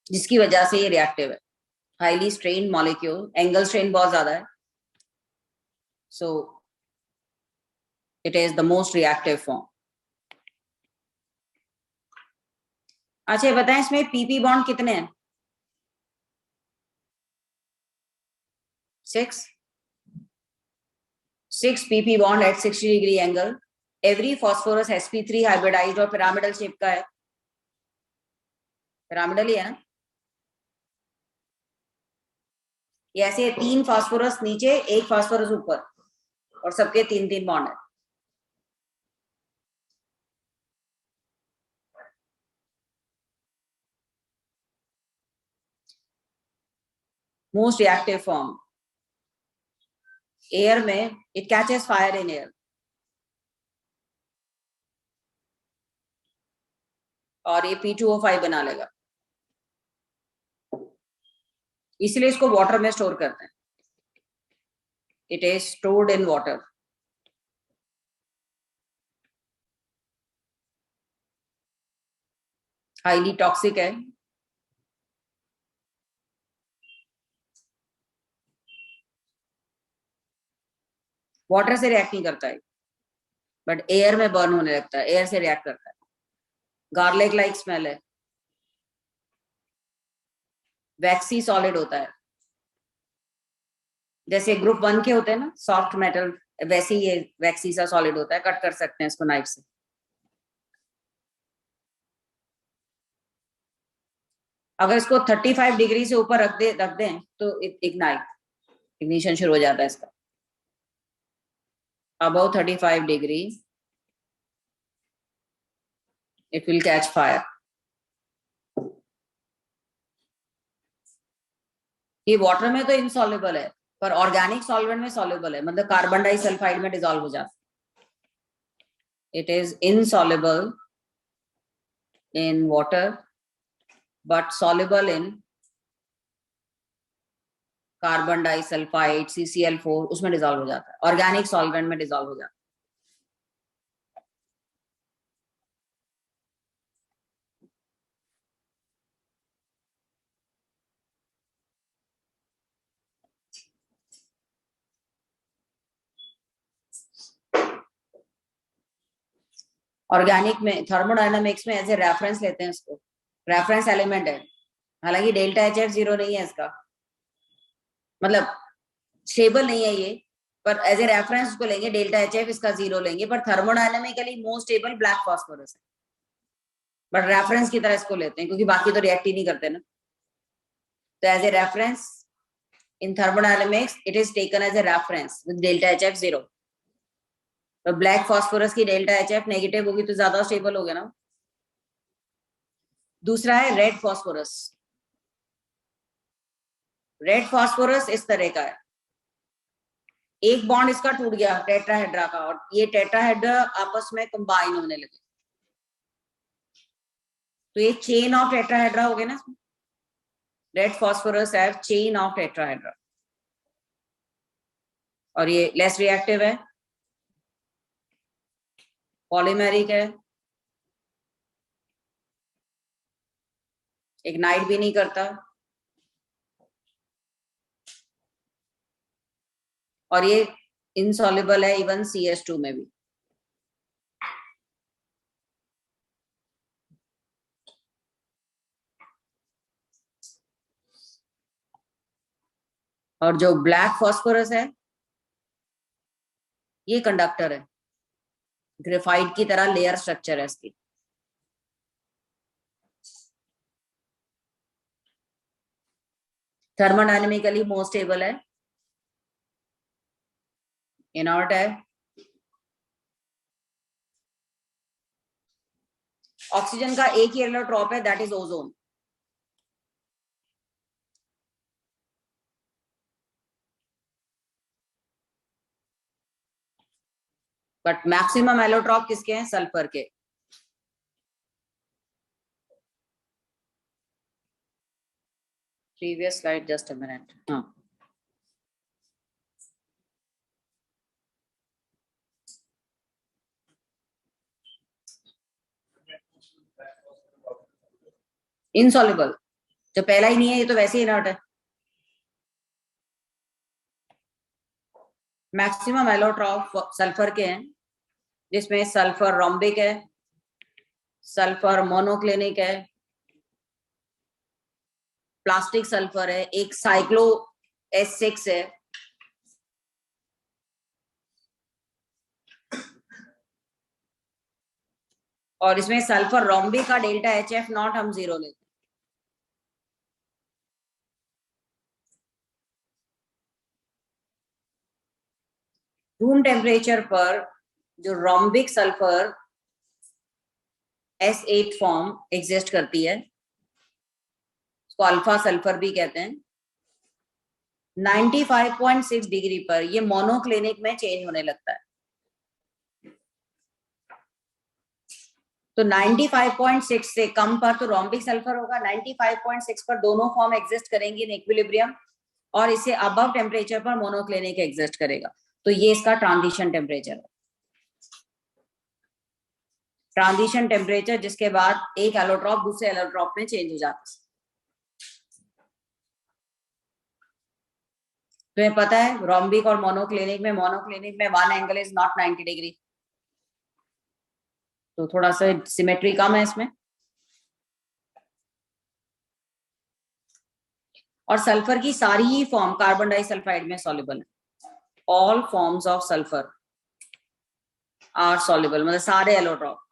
जिसकी वजह से ये रिएक्टिव है। Highly strained molecule, angle strain बहुत ज्यादा है, so it is the most reactive form. अच्छा ये बताएं इसमें PP बॉन्ड कितने हैं? 6 PP bond at 60 degree angle. Every phosphorus sp3 hybridised और पिरामिडल शेप का है। पिरामिडल ही है ना। ये ऐसे 3 फास्फोरस नीचे, 1 फास्फोरस ऊपर, और सबके 3-3 बॉन्ड है। मोस्ट रिएक्टिव फॉर्म एयर में, it catches fire in air, और ये P2O5 बना लेगा, इसलिए इसको वाटर में स्टोर करते हैं। It is stored in water. Highly toxic है। वाटर से रिएक्ट नहीं करता है, बट एयर में बर्न होने लगता है, एयर से रिएक्ट करता है। गार्लिक लाइक स्मेल है। वैक्सी सॉलिड होता है, जैसे ग्रुप 1 के होते हैं ना सॉफ्ट मेटल, वैसे ही ये वैक्सी सा सॉलिड होता है। कट कर सकते हैं इसको नाइफ से। अगर इसको 35 डिग्री से ऊपर रख दें तो इग्नाइट, इग्निशन शुरू हो जाता है इसका। Above 35 degree it will catch fire. ये वाटर में तो इनसॉल्युबल है, पर ऑर्गेनिक सॉल्वेंट में सॉल्युबल है, मतलब कार्बन डाइसल्फाइड में डिसॉल्व हो जाता है। It is insoluble in water but soluble in carbon disulphide CCl4, उसमें डिसॉल्व हो जाता है, ऑर्गेनिक सॉल्वेंट में डिसॉल्व हो जाता है। ऑर्गेनिक में थर्मोडायनामिक्स में ऐसे रेफरेंस लेते हैं इसको, रेफरेंस एलिमेंट है, हालांकि डेल्टा HF जीरो नहीं है इसका, मतलब स्टेबल नहीं है ये, पर एज ए रेफरेंस को लेंगे, डेल्टा HF इसका जीरो लेंगे, पर thermodynamically most stable black phosphorus है, बट रेफरेंस की तरह इसको लेते हैं क्योंकि बाकी तो रिएक्ट ही नहीं करते ना। तो as a reference in thermodynamics it is taken as a reference with delta HF zero. तो ब्लैक फास्फोरस की डेल्टा HF नेगेटिव होगी तो ज्यादा स्टेबल हो गया ना। दूसरा है रेड फास्फोरस। रेड फास्फोरस इस तरह का है, एक बॉन्ड इसका टूट गया टेट्राहेड्रा का, और ये टेट्राहेड्रा आपस में कंबाइन होने लगे, तो ये चेन ऑफ टेट्राहेड्रा हो गए ना। रेड फास्फोरस है चेन ऑफ टेट्राहेड्रा, और ये लेस रिएक्टिव है, पॉलीमेरिक है, इग्नाइट भी नहीं करता, और ये इनसॉल्युबल है इवन CH2 में भी। और जो ब्लैक फास्फोरस है ये कंडक्टर है, ग्रेफाइट की तरह लेयर स्ट्रक्चर है इसकी। थर्मोडायनेमिकली मोस्ट स्टेबल है, इनर्ट है, ऑक्सीजन का एक ही एलोट्रॉप है, that is ozone. But maximum allotrope किसके हैं? सल्फर के। Previous slide, just a minute. हाँ, इनसॉल्युबल जो पहला ही नहीं है, ये तो वैसे ही इनर्ट है। मैक्सिमम एलोट्रॉप सल्फर के हैं, जिसमें सल्फर रोम्बिक है, सल्फर मोनोक्लिनिक है, प्लास्टिक सल्फर है, एक साइक्लो S6 है, और इसमें सल्फर रोम्बिक का डेल्टा HF नॉट हम जीरो लेते हैं। रूम टेम्परेचर पर जो rhombic sulphur S8 form exist करती है, उसको अल्फा सल्फर भी कहते हैं, 95.6 डिग्री पर ये मोनोक्लिनिक में चेंज होने लगता है। तो 95.6 से कम पर तो रोम्बिक सल्फर होगा, 95.6 पर दोनों फॉर्म एग्जिस्ट करेंगे इन इक्विलिब्रियम, और इससे अबव टेम्परेचर पर मोनोक्लिनिक एग्जिस्ट करेगा। तो ये इसका ट्रांजिशन टेम्परेचर है। ट्रांजिशन टेम्परेचर जिसके बाद एक एलोट्रॉप दूसरे एलोट्रॉप में चेंज हो जाता है। तुम्हें पता है रोम्बिक और मोनोक्लिनिक में 1 एंगल इज नॉट 90 डिग्री, तो थोड़ा सा सिमेट्री कम है इसमें। और सल्फर की सारी ही फॉर्म कार्बन डाइसल्फाइड में सॉल्युबल है। All forms of sulphur are soluble, मतलब सारे allotrope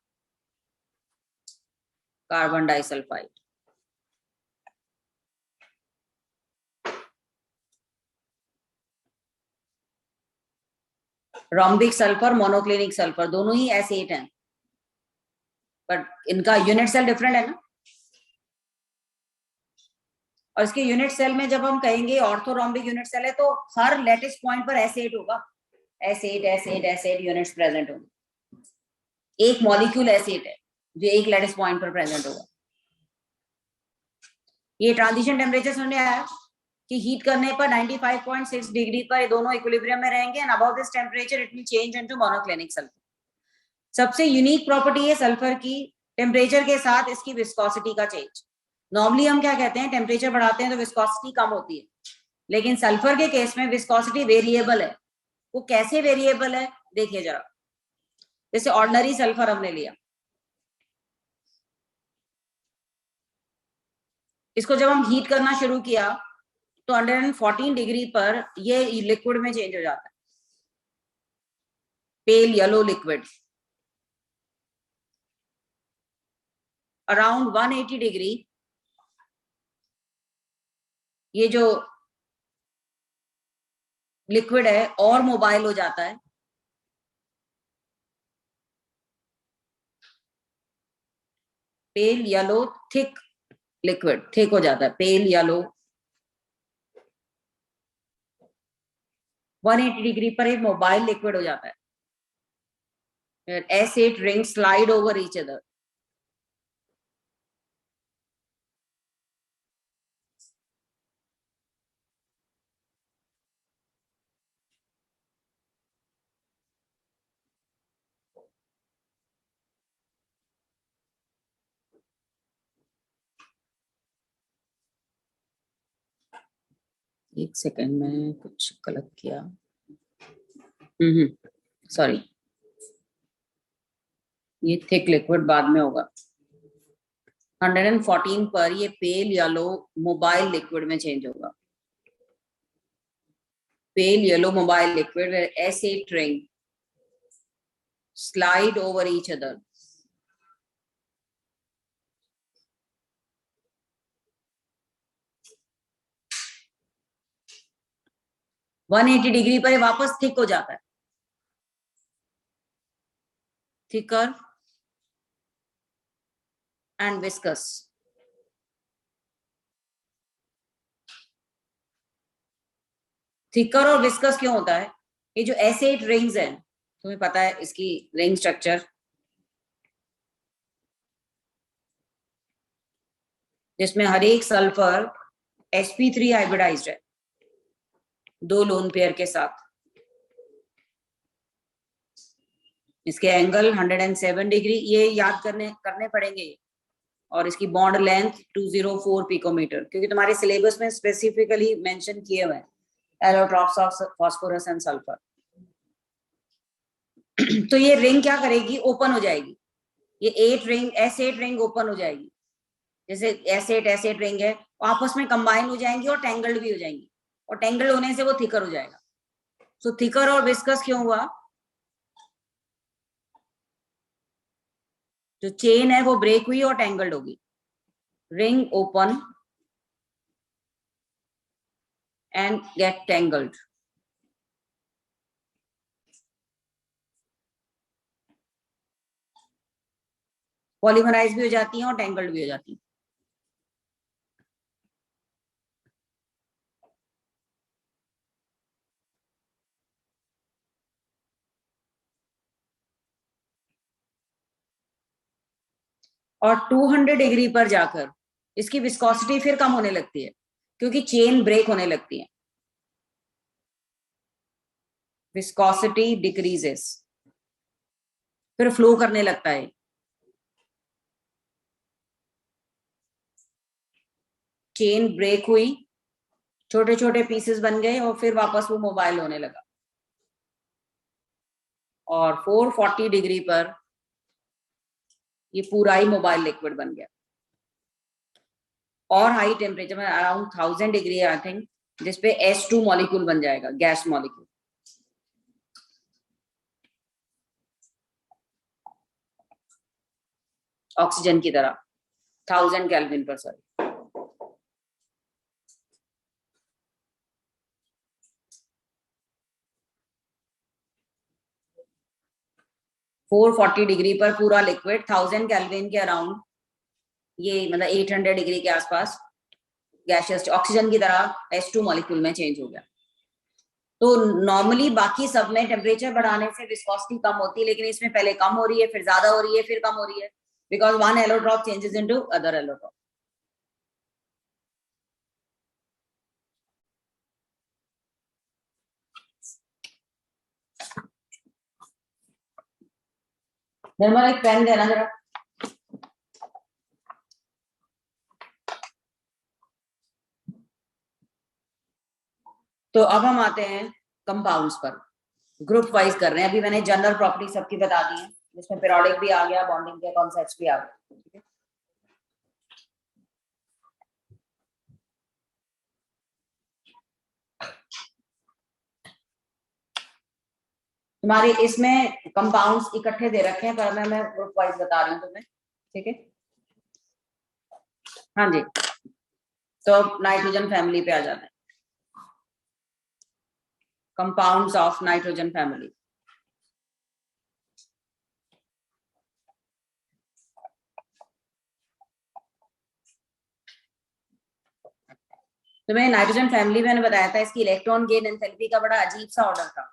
carbon disulphide. Rhombic sulphur, monoclinic sulphur दोनों ही S8 हैं, बट इनका यूनिट सेल डिफरेंट है ना। और इसके यूनिट सेल में जब हम कहेंगे ऑर्थोरोम्बिक यूनिट सेल है तो हर लेटिस पॉइंट पर S8 होगा, S8 S8 S8 units present होंगे। एक मॉलिक्यूल S8 है जो एक लेटिस पॉइंट पर प्रेजेंट होगा। ये ट्रांजिशन टेम्परेचर समझ में आया कि हीट करने पर 95.6 डिग्री पर ये दोनों इक्विलिब्रियम में रहेंगे and above this temperature it will change into monoclinic sulphur. सबसे यूनिक प्रॉपर्टी है सल्फर की टेम्परेचर के साथ इसकी विस्कोसिटी का चेंज। नॉर्मली हम क्या कहते हैं, टेम्परेचर बढ़ाते हैं तो विस्कोसिटी कम होती है, लेकिन सल्फर के केस में विस्कोसिटी वेरिएबल है। वो कैसे वेरिएबल है देखिए जरा। जैसे ऑर्डिनरी सल्फर हमने लिया, इसको जब हम हीट करना शुरू किया तो 114 डिग्री पर ये लिक्विड में चेंज हो जाता है, pale yellow liquid. Around 180 degree ये जो लिक्विड है और मोबाइल हो जाता है, pale yellow thick liquid, thick हो जाता है, पेल येलो। 180 डिग्री पर एक मोबाइल लिक्विड हो जाता है। S8 rings slide over each other. एक सेकंड में कुछ गलत किया, सॉरी, ये थिक लिक्विड बाद में होगा। 114 पर ये पेल येलो मोबाइल लिक्विड में चेंज होगा। Pale yellow mobile liquid S8 ring slide over each other. One 180 degree पर वापस थिक हो जाता है, थिकर एंड विस्कस। थिकर और विस्कस क्यों होता है? ये जो S8 रिंग्स हैं, तुम्हें पता है इसकी रिंग स्ट्रक्चर, जिसमें हर एक सल्फर sp3 हाइब्रिडाइज्ड है 2 लोन पेयर के साथ। इसके एंगल 107 डिग्री, ये याद करने पड़ेंगे। और इसकी बॉन्ड लेंथ 204 पिकोमीटर, क्योंकि तुम्हारे सिलेबस में स्पेसिफिकली मेंशन किए हुए हैं allotropes of phosphorus and sulphur. तो ये रिंग क्या करेगी, ओपन हो जाएगी। ये S8 रिंग ओपन हो जाएगी। जैसे S8 रिंग है, आपस में कंबाइन हो जाएंगी और टेंगल्ड भी हो जाएंगी, और टेंगल्ड होने से वो थिकर हो जाएगा। सो थिकर और विस्कस क्यों हुआ? जो चेन है वो ब्रेक हुई और टेंगल्ड होगी। Ring open and get tangled. Polymerise भी हो जाती है और टेंगल्ड भी हो जाती है। और 200 डिग्री पर जाकर इसकी विस्कोसिटी फिर कम होने लगती है, क्योंकि चेन ब्रेक होने लगती है। विस्कोसिटी डिक्रीजेस, फिर फ्लो करने लगता है। चेन ब्रेक हुई, छोटे छोटे पीसेस बन गए और फिर वापस वो मोबाइल होने लगा। और 440 डिग्री पर ये पूरा ही मोबाइल लिक्विड बन गया। और हाई टेम्परेचर में अराउंड 1000 डिग्री आई थिंक, जिसपे S2 मॉलिक्यूल बन जाएगा, गैस मॉलिक्यूल। ऑक्सीजन की तरह 1000 केल्विन पर, सॉरी। फोर 40 डिग्री पर पूरा लिक्विड 1000 केल्विन के अराउंड, ये मतलब 800 डिग्री के आसपास गैसियस ऑक्सीजन की तरह H2 मॉलिक्यूल में चेंज हो गया। तो नॉर्मली बाकी सब में टेम्परेचर बढ़ाने से विस्कोसिटी कम होती है, लेकिन इसमें पहले कम हो रही है, फिर ज्यादा हो रही है, फिर कम हो रही है, because one allotrope changes into other allotrope. Nirmal एक पेन देना जरा। तो अब हम आते हैं कंपाउंड्स पर, ग्रुप वाइज कर रहे हैं। अभी मैंने जनरल प्रॉपर्टी सबकी बता दी है, जिसमें पीरियोडिक भी आ गया, बॉन्डिंग के कॉन्सेप्ट्स भी आ गए, ठीक है। तुम्हारे इसमें कंपाउंड्स इकट्ठे दे रखे हैं, पर मैं ग्रुप वाइज बता रही हूँ तुम्हें, ठीक है। हाँ जी, तो अब नाइट्रोजन फैमिली पे आ जाते हैं, कंपाउंड्स ऑफ नाइट्रोजन फैमिली। तुम्हें नाइट्रोजन फैमिली मैंने बताया था, इसकी इलेक्ट्रॉन गेन एंथैल्पी का बड़ा अजीब सा ऑर्डर था।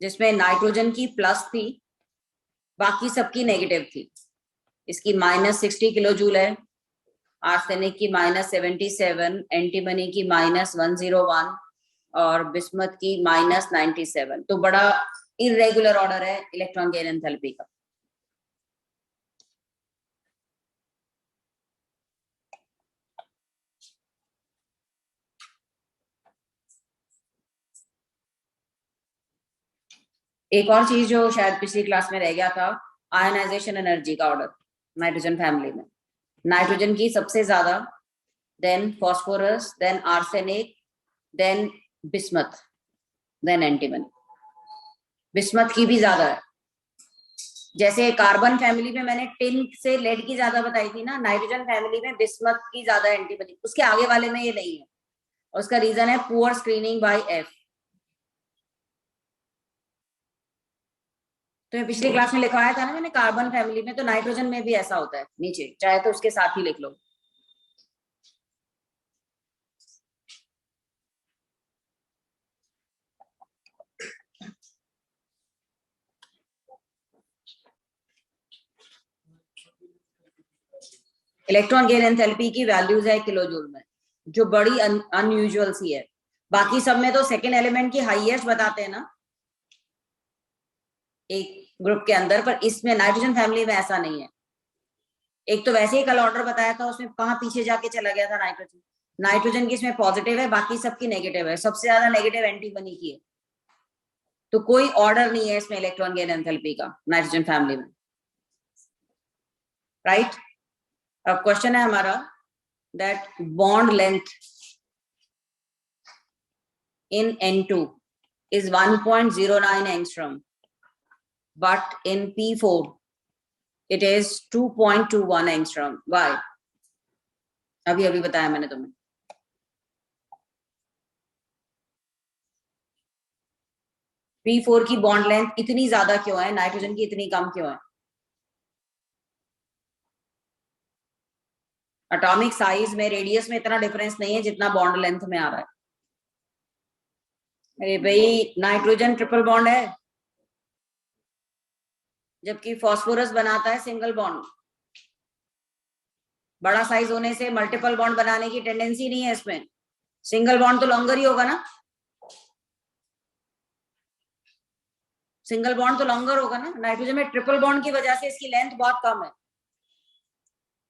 जिसमें नाइट्रोजन की प्लस थी, बाकी सबकी नेगेटिव थी। इसकी -60 किलो जूल है, आर्सेनिक की -77, एंटीमनी की -101 और बिस्मथ की -97। तो बड़ा इरेगुलर ऑर्डर है इलेक्ट्रॉन गेन एंथैल्पी का। एक और चीज जो शायद पिछली क्लास में रह गया था, आयनाइजेशन एनर्जी का ऑर्डर नाइट्रोजन फैमिली में। नाइट्रोजन की सबसे ज्यादा, then phosphorus, then arsenic, then bismuth, then antimony. Bismuth की भी ज्यादा है। जैसे कार्बन फैमिली में मैंने टिन से लेड की ज्यादा बताई थी ना, नाइट्रोजन फैमिली में बिस्मथ की ज्यादा एंटीमनी, उसके आगे वाले में ये नहीं है। उसका रीजन है पुअर स्क्रीनिंग बाय एफ। तो ये पिछली क्लास में लिखवाया था ना मैंने, कार्बन फैमिली में तो नाइट्रोजन में भी ऐसा होता है, नीचे चाहे तो उसके साथ ही लिख लो। इलेक्ट्रॉन गेन एंथैल्पी की वैल्यूज है किलो जूल में, जो बड़ी अनयूजुअल सी है। बाकी सब में तो सेकेंड एलिमेंट की हाईएस्ट बताते हैं ना एक ग्रुप के अंदर, पर इसमें नाइट्रोजन फैमिली में ऐसा नहीं है। एक तो वैसे ही कल ऑर्डर बताया था, उसमें कहाँ पीछे जाके चला गया था नाइट्रोजन। नाइट्रोजन की इसमें पॉजिटिव है, बाकी सबकी नेगेटिव है, सबसे ज्यादा नेगेटिव एंटीमनी की है। तो कोई ऑर्डर नहीं है इसमें इलेक्ट्रॉन गेन एंथैल्पी का नाइट्रोजन फैमिली में, राइट। अब क्वेश्चन है हमारा that bond length in N2 is 1.09 angstrom, but in P4 it is 2.21 angstrom. Why? अभी अभी बताया मैंने तुम्हें। P4 की बॉन्ड लेंथ इतनी ज्यादा क्यों है, नाइट्रोजन की इतनी कम क्यों है? एटॉमिक साइज में, रेडियस में इतना डिफरेंस नहीं है जितना बॉन्ड लेंथ में आ रहा है। अरे भाई, नाइट्रोजन ट्रिपल बॉन्ड है, जबकि फास्फोरस बनाता है सिंगल बॉन्ड। बड़ा साइज होने से मल्टीपल बॉन्ड बनाने की टेंडेंसी नहीं है इसमें। सिंगल बॉन्ड तो लॉन्गर ही होगा ना, सिंगल बॉन्ड तो लॉन्गर होगा ना। नाइट्रोजन में ट्रिपल बॉन्ड की वजह से इसकी लेंथ बहुत कम है।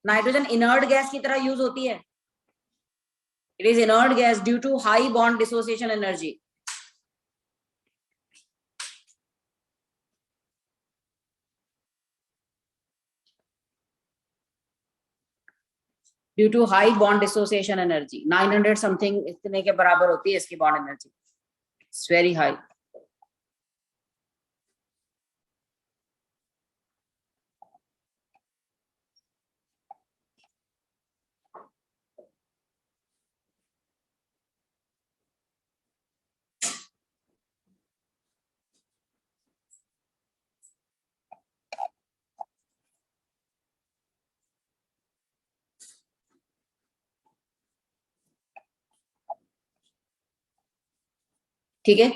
नाइट्रोजन इनर्ट गैस की तरह यूज होती है। It is inert gas due to high bond dissociation energy. Due to high bond dissociation energy 900 something इतने के बराबर होती है इसकी bond energy. It's very high. ठीक है,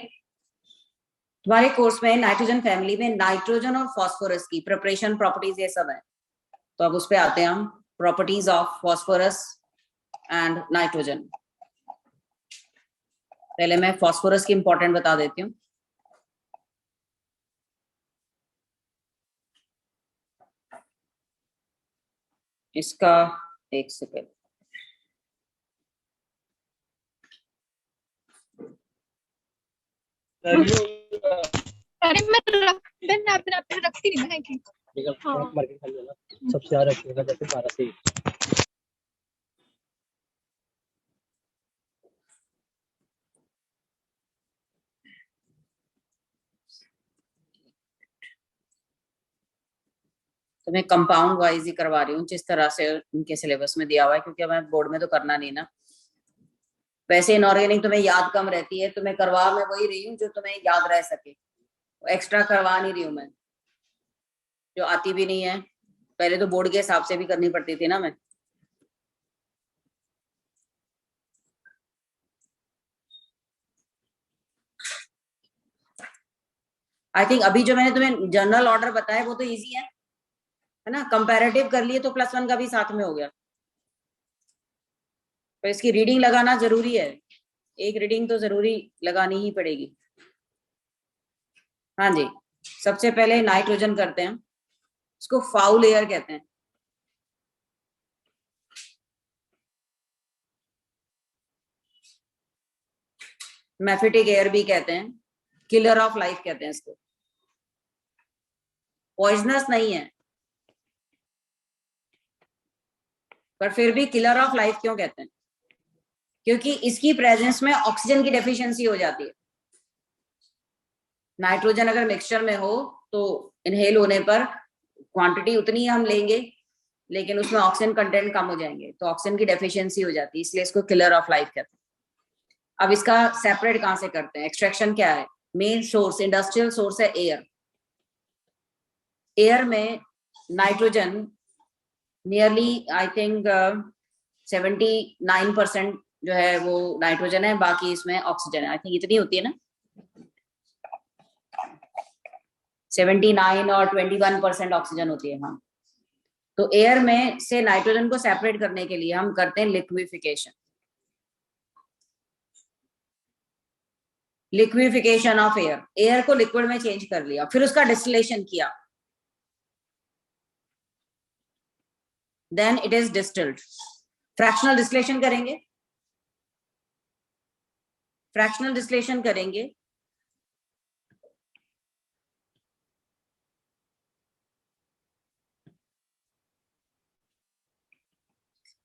तुम्हारे कोर्स में नाइट्रोजन फैमिली में नाइट्रोजन और फास्फोरस की प्रिपरेशन प्रॉपर्टीज ये सब है, तो अब उस पे आते हैं हम, properties of phosphorus and nitrogen. पहले मैं फास्फोरस की इंपॉर्टेंट बता देती हूँ। इसका एक सेकेंड, अरे मैं रखती नहीं मैं कि मार्केट खाली है ना, सबसे ज्यादा रखिएगा जैसे 12 से। तो मैं कंपाउंड वाइज ही करवा रही हूँ जिस तरह से उनके सिलेबस में दिया हुआ है, क्योंकि हमें बोर्ड में तो करना नहीं ना। वैसे इनऑर्गेनिक तुम्हें याद कम रहती है, तुम्हें करवा मैं वही रही हूँ जो तुम्हें याद रह सके, एक्स्ट्रा करवा नहीं रही हूँ मैं, जो आती भी नहीं है। पहले तो बोर्ड के हिसाब से भी करनी पड़ती थी ना मैं। आई थिंक अभी जो मैंने तुम्हें जनरल ऑर्डर बताया वो तो इजी है ना, कंपैरेटिव कर लिए तो +1 का भी साथ में हो गया। तो इसकी रीडिंग लगाना जरूरी है, एक रीडिंग तो जरूरी लगानी ही पड़ेगी। हाँ जी, सबसे पहले नाइट्रोजन करते हैं, इसको फाउल एयर कहते हैं। मैफिटिक एयर भी कहते हैं, किलर ऑफ लाइफ कहते हैं इसको। पॉइजनस नहीं है, पर फिर भी किलर ऑफ लाइफ क्यों कहते हैं? क्योंकि इसकी प्रेजेंस में ऑक्सीजन की डेफिशिएंसी हो जाती है। नाइट्रोजन अगर मिक्सचर में हो तो इनहेल होने पर क्वांटिटी उतनी हम लेंगे, लेकिन उसमें ऑक्सीजन कंटेंट कम हो जाएंगे, तो ऑक्सीजन की डेफिशिएंसी हो जाती है, इसलिए इसको किलर ऑफ लाइफ कहते हैं। अब इसका सेपरेट कहां से करते हैं? एक्सट्रैक्शन क्या है? मेन सोर्स, इंडस्ट्रियल सोर्स है एयर। एयर में नाइट्रोजन नियरली आई थिंक 79% जो है वो नाइट्रोजन है, बाकी इसमें ऑक्सीजन है। आई थिंक इतनी होती है ना, 79 और 21% ऑक्सीजन होती है। हाँ, तो एयर में से नाइट्रोजन को सेपरेट करने के लिए हम करते हैं liquefaction. Liquefaction of air, air को लिक्विड में चेंज कर लिया, फिर उसका डिस्टिलेशन किया, then it is distilled. Fractional distillation करेंगे, फ्रैक्शनल डिस्टिलेशन करेंगे,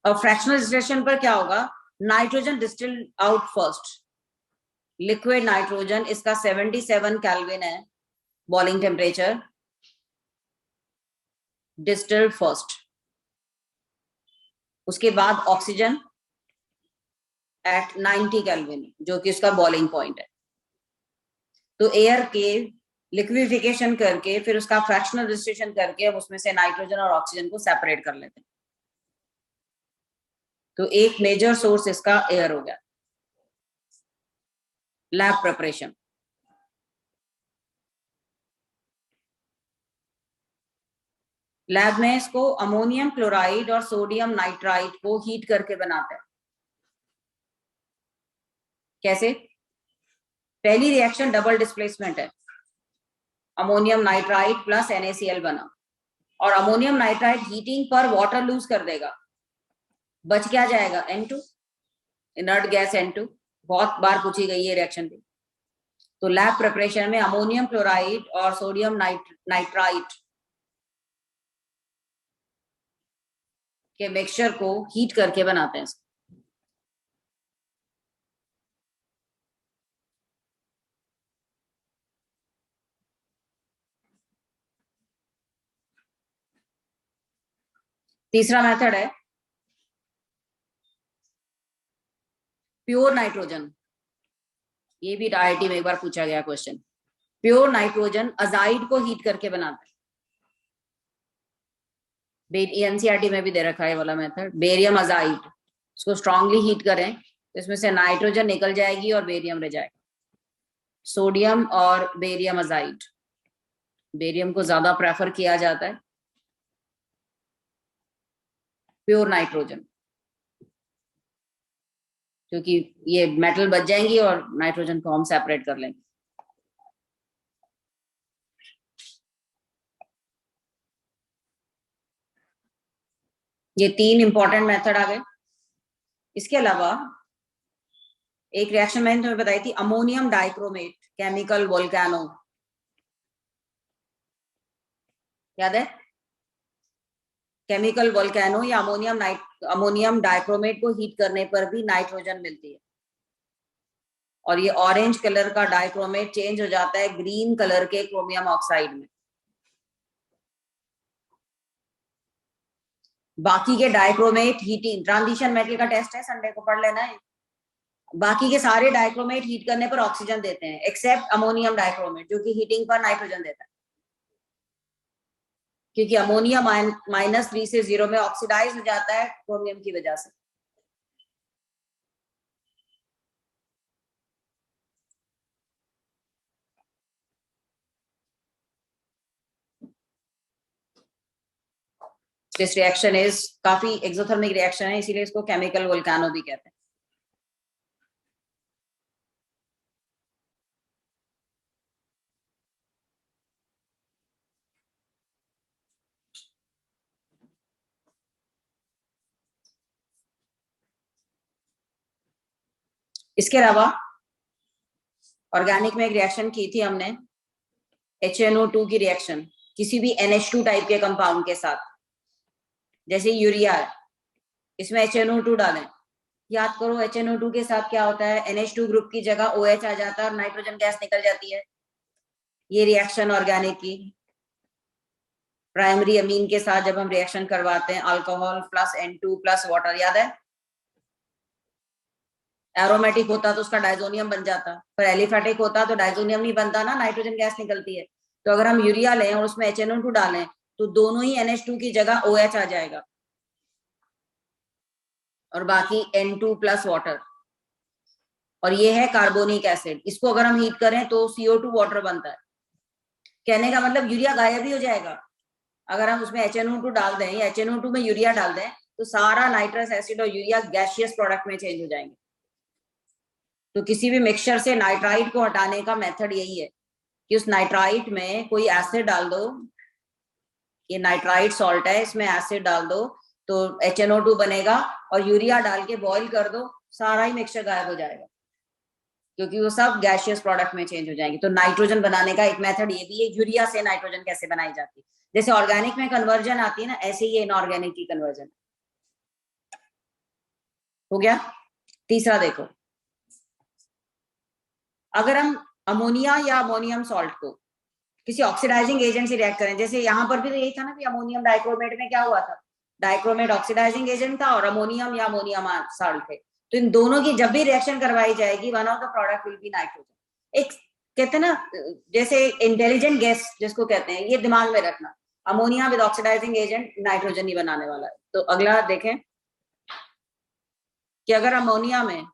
और फ्रैक्शनल डिस्टिलेशन पर क्या होगा? Nitrogen distilled out first, liquid nitrogen, इसका 77 केल्विन है बॉइलिंग टेम्परेचर, डिस्टिल्ड फर्स्ट। उसके बाद ऑक्सीजन एट 90 केल्विन, जो कि उसका बॉइलिंग पॉइंट है। तो एयर के लिक्विफिकेशन करके फिर उसका फ्रैक्शनल डिस्टिलेशन करके हम उसमें से नाइट्रोजन और ऑक्सीजन को सेपरेट कर लेते हैं। तो एक मेजर सोर्स इसका एयर हो गया। लैब प्रिपरेशन, लैब में इसको अमोनियम क्लोराइड और सोडियम नाइट्राइट को हीट करके बनाते हैं। कैसे? पहली रिएक्शन डबल डिस्प्लेसमेंट है, अमोनियम नाइट्राइट प्लस NaCl बना, और अमोनियम नाइट्राइट हीटिंग पर वाटर लूज कर देगा, बच क्या जाएगा? N2, inert gas N2। बहुत बार पूछी गई है रिएक्शन भी। तो लैब प्रिपरेशन में अमोनियम क्लोराइड और सोडियम नाइट्राइट के मिक्सचर को हीट करके बनाते हैं। तीसरा मेथड है प्योर नाइट्रोजन। ये भी IIT में एक बार पूछा गया क्वेश्चन। प्योर नाइट्रोजन अजाइड को हीट करके बनाते हैं। NCERT में भी दे रखा है वाला मेथड, बेरियम अजाइड। इसको स्ट्रांगली हीट करें तो इसमें से नाइट्रोजन निकल जाएगी और बेरियम रह जाएगा। सोडियम और बेरियम अजाइड। बेरियम को ज्यादा प्रेफर किया जाता है, प्योर नाइट्रोजन, क्योंकि ये मेटल बच जाएंगी और नाइट्रोजन को हम सेपरेट कर लेंगे। ये 3 इंपॉर्टेंट मेथड आ गए। इसके अलावा एक रिएक्शन मैंने तुम्हें बताई थी, अमोनियम डाइक्रोमेट, केमिकल वोल्केनो, याद है? केमिकल वोल्केनो या अमोनियम डाइक्रोमेट को हीट करने पर भी नाइट्रोजन मिलती है, और ये ऑरेंज कलर का डाइक्रोमेट चेंज हो जाता है ग्रीन कलर के क्रोमियम ऑक्साइड में। बाकी के डाइक्रोमेट हीटिंग, ट्रांजिशन मेटल का टेस्ट है, संडे को पढ़ लेना है। बाकी के सारे डाइक्रोमेट हीट करने पर ऑक्सीजन देते हैं, एक्सेप्ट अमोनियम डाइक्रोमेट जो कि हीटिंग पर नाइट्रोजन देता है, क्योंकि अमोनिया -3 से 0 में ऑक्सीडाइज हो जाता है क्रोमियम की वजह से। दिस रिएक्शन इज काफी एक्सोथर्मिक रिएक्शन है, इसीलिए इसको केमिकल वोल्केनो भी कहते हैं। इसके अलावा ऑर्गेनिक में एक रिएक्शन की थी हमने, HNO2 की रिएक्शन, किसी भी NH2 टाइप के कंपाउंड के साथ, जैसे यूरिया है, इसमें HNO2 डालें। याद करो HNO2 के साथ क्या होता है, NH2 ग्रुप की जगह OH आ जाता है और नाइट्रोजन गैस निकल जाती है। ये रिएक्शन ऑर्गेनिक की प्राइमरी अमीन के साथ जब हम रिएक्शन करवाते हैं, alcohol plus N2 plus water, याद है? एरोमेटिक होता तो उसका डाइजोनियम बन जाता, पर एलिफेटिक होता तो डाइजोनियम नहीं बनता ना, नाइट्रोजन गैस निकलती है। तो अगर हम यूरिया लें और उसमें HNO2 डालें तो दोनों ही NH2 की जगह OH आ जाएगा और बाकी N2 प्लस वाटर, और ये है कार्बोनिक एसिड। इसको अगर हम हीट करें तो CO2 वाटर बनता है। कहने का मतलब यूरिया गायब ही हो जाएगा। अगर हम उसमें HNO2 डाल दें या HNO2 में यूरिया डाल दें तो सारा नाइट्रस एसिड और यूरिया गैसियस प्रोडक्ट में चेंज हो जाएंगे। तो किसी भी मिक्सचर से नाइट्राइट को हटाने का मेथड यही है कि उस नाइट्राइट में कोई एसिड डाल दो, ये नाइट्राइट सॉल्ट है, इसमें एसिड डाल दो तो HNO2 बनेगा, और यूरिया डाल के बॉईल कर दो, सारा ही मिक्सचर गायब हो जाएगा, क्योंकि वो सब गैसियस प्रोडक्ट में चेंज हो जाएंगे। तो नाइट्रोजन बनाने का एक मेथड ये भी है, यूरिया से नाइट्रोजन कैसे बनाई जाती है। जैसे ऑर्गेनिक में कन्वर्जन आती है ना, ऐसे ही इनऑर्गेनिक की कन्वर्जन। हो गया? तीसरा देखो, अगर हम अमोनिया या अमोनियम सॉल्ट को किसी ऑक्सीडाइजिंग एजेंट से रिएक्ट करें, जैसे यहाँ पर भी तो यही था ना कि अमोनियम डाइक्रोमेट में क्या हुआ था, डाइक्रोमेट ऑक्सीडाइजिंग एजेंट था और अमोनियम या अमोनियम सॉल्ट थे। तो इन दोनों की जब भी रिएक्शन करवाई जाएगी, one of the product will be nitrogen. एक कहते हैं ना, जैसे इंटेलिजेंट गैस जिसको कहते हैं, ये दिमाग में रखना, ammonia with oxidising agent nitrogen ही बनाने वाला है। तो अगला देखें कि अगर अमोनिया में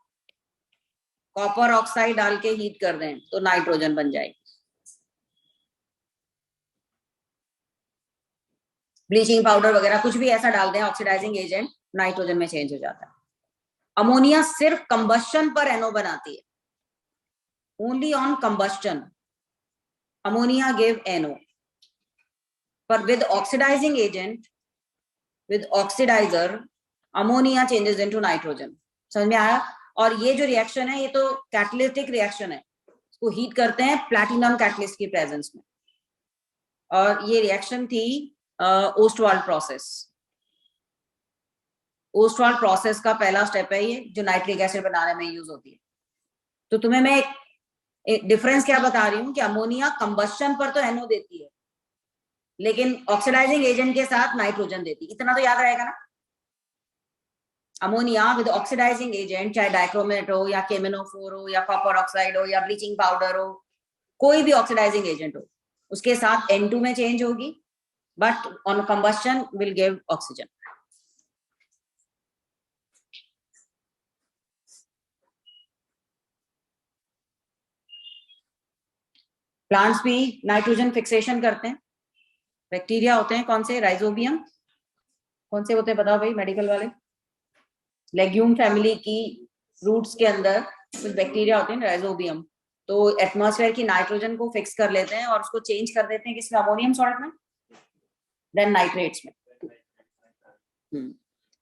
कॉपर ऑक्साइड डाल के हीट कर दें तो नाइट्रोजन बन जाएगी। ब्लीचिंग पाउडर वगैरह कुछ भी ऐसा डाल दें ऑक्सीडाइजिंग एजेंट, नाइट्रोजन में चेंज हो जाता है। अमोनिया सिर्फ कंबस्शन पर NO बनाती है, only on combustion ammonia give NO, पर with oxidising agent, with oxidiser, ammonia changes into nitrogen. समझ में आया? और ये जो रिएक्शन है ये तो कैटालिटिक रिएक्शन है, इसको हीट करते हैं प्लैटिनम कैटलिस्ट की प्रेजेंस में, और ये रिएक्शन थी ओस्टवाल्ड प्रोसेस। ओस्टवाल्ड प्रोसेस का पहला स्टेप है ये, जो नाइट्रिक एसिड बनाने में यूज होती है। तो तुम्हें मैं एक डिफरेंस क्या बता रही हूँ कि अमोनिया कंबस्शन पर तो NO देती है, लेकिन ऑक्सीडाइजिंग एजेंट के साथ नाइट्रोजन देती है। इतना तो याद रहेगा ना। अमोनिया विद ऑक्सीडाइजिंग एजेंट, चाहे डाइक्रोमेट हो या केमिनोफोर हो या कॉपर ऑक्साइड हो या ब्लीचिंग पाउडर हो, कोई भी ऑक्सीडाइजिंग एजेंट हो, उसके साथ N2 में चेंज होगी, but on combustion will give oxygen. Plants भी नाइट्रोजन फिक्सेशन करते हैं। बैक्टीरिया होते हैं कौन से, राइजोबियम, कौन से होते हैं बताओ भाई मेडिकल वाले, लेग्यूम फैमिली की रूट्स के अंदर कुछ बैक्टीरिया होते हैं राइजोबियम, तो एटमॉस्फेयर की नाइट्रोजन को फिक्स कर लेते हैं और उसको चेंज कर देते हैं किसमें, अमोनियम सॉल्ट में, देन नाइट्रेट्स में।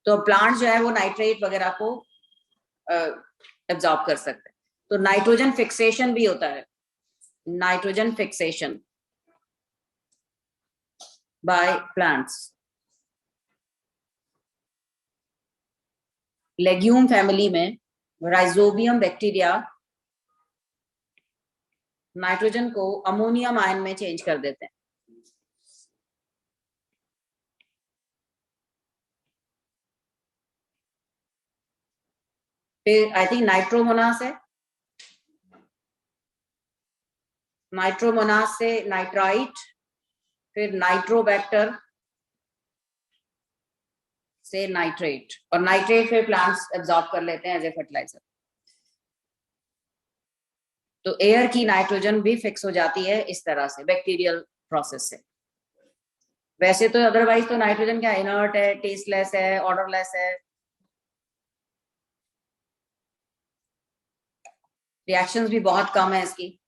तो प्लांट जो है वो नाइट्रेट वगैरह को एब्जॉर्ब कर सकते हैं। तो नाइट्रोजन फिक्सेशन भी होता है, nitrogen fixation by plants. Legume family में राइजोबियम बैक्टीरिया नाइट्रोजन को अमोनियम आयन में चेंज कर देते हैं। फिर आई थिंक नाइट्रोमोनास है, नाइट्रोमोनास से नाइट्राइट, फिर नाइट्रोबैक्टर से नाइट्रेट, और नाइट्रेट फिर प्लांट्स एब्जॉर्ब कर लेते हैं एज ए फर्टिलाइजर। तो एयर की नाइट्रोजन भी फिक्स हो जाती है इस तरह से बैक्टीरियल प्रोसेस से। वैसे तो अदरवाइज तो नाइट्रोजन क्या इनर्ट है, टेस्टलेस है, ऑर्डरलेस है, रिएक्शंस भी बहुत कम है इसकी।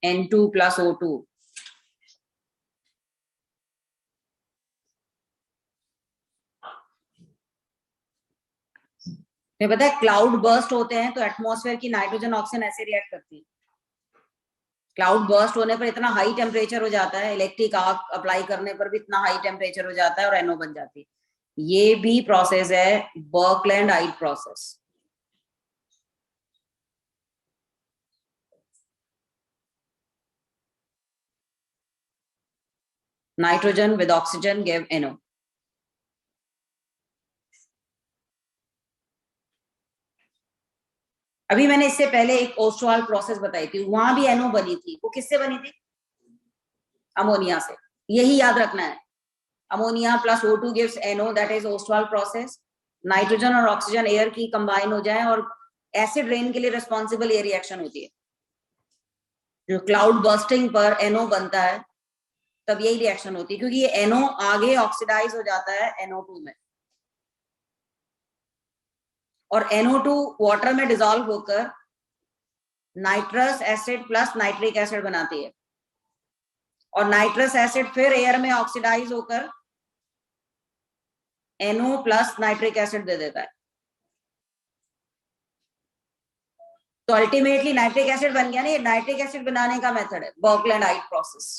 N2 plus O2, पता है क्लाउड बर्स्ट होते हैं तो एटमॉस्फेयर की नाइट्रोजन ऑक्सीजन ऐसे रिएक्ट करती है। क्लाउड बर्स्ट होने पर इतना हाई टेम्परेचर हो जाता है, इलेक्ट्रिक आर्क अप्लाई करने पर भी इतना हाई टेम्परेचर हो जाता है और NO बन जाती है। ये भी प्रोसेस है Birkeland Eyde process. Nitrogen with oxygen give NO। अभी मैंने इससे पहले एक ओस्टवाल प्रोसेस बताई थी, वहां भी NO बनी थी। वो किससे बनी थी? अमोनिया से। यही याद रखना है, ammonia plus O2 gives NO, that is Ostwald process. Nitrogen और ऑक्सीजन एयर की कंबाइन हो जाए और एसिड रेन के लिए रिस्पॉन्सिबल ये रिएक्शन होती है। जो क्लाउड बर्स्टिंग पर NO बनता है तब यही रिएक्शन होती है, क्योंकि ये NO आगे ऑक्सीडाइज हो जाता है NO2 में, और NO2 वाटर में डिसॉल्व होकर nitrous acid plus nitric acid बनाती है, और नाइट्रस एसिड फिर एयर में ऑक्सीडाइज होकर NO प्लस नाइट्रिक एसिड दे देता है। तो अल्टीमेटली नाइट्रिक एसिड बन गया ना। ये नाइट्रिक एसिड बनाने का मेथड है बर्कलैंड-हाइट प्रोसेस।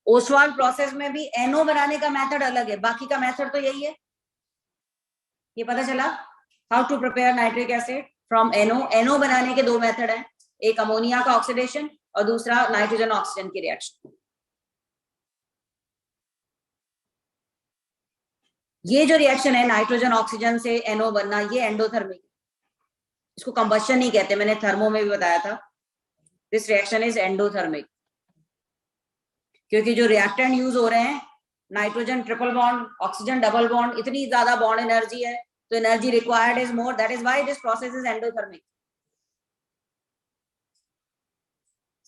ओस्वाल प्रोसेस में भी NO बनाने का मेथड अलग है, बाकी का मेथड तो यही है। ये पता चला how to prepare nitric acid from NO। NO बनाने के दो मेथड हैं, एक अमोनिया का ऑक्सीडेशन और दूसरा नाइट्रोजन ऑक्सीजन की रिएक्शन। ये जो रिएक्शन है नाइट्रोजन ऑक्सीजन से NO बनना, ये एंडोथर्मिक, इसको कंबशन नहीं कहते, मैंने थर्मो में भी बताया था। दिस रिएक्शन इज एंडोथर्मिक, क्योंकि जो रिएक्टेंट यूज हो रहे हैं nitrogen triple bond, oxygen double bond, इतनी ज्यादा बॉन्ड एनर्जी है, तो energy required is more, that is why this process is endothermic.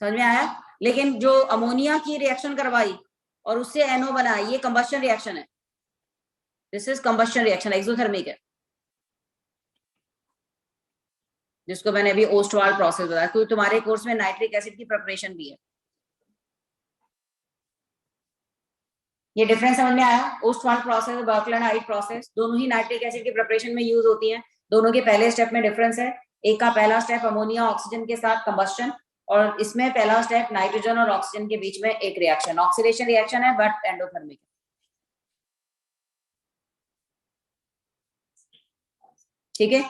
समझ में आया? लेकिन जो अमोनिया की रिएक्शन करवाई और उससे NO बनाई, ये कंबशन रिएक्शन है। This is combustion reaction, exothermic है, जिसको मैंने अभी ओस्टवाल प्रोसेस बताया, क्योंकि तुम्हारे कोर्स में नाइट्रिक एसिड की प्रिपरेशन भी है। ये डिफरेंस समझ में आया? ओस्टवाल प्रोसेस और बर्कलैंड-हाइट प्रोसेस दोनों ही नाइट्रिक एसिड की प्रिपरेशन में यूज होती हैं। दोनों के पहले स्टेप में डिफरेंस है। एक का पहला स्टेप अमोनिया ऑक्सीजन के साथ कंबशन, और इसमें पहला स्टेप नाइट्रोजन और ऑक्सीजन के बीच में एक रिएक्शन, ऑक्सीडेशन रिएक्शन है बट एंडोथर्मिक। ठीक है।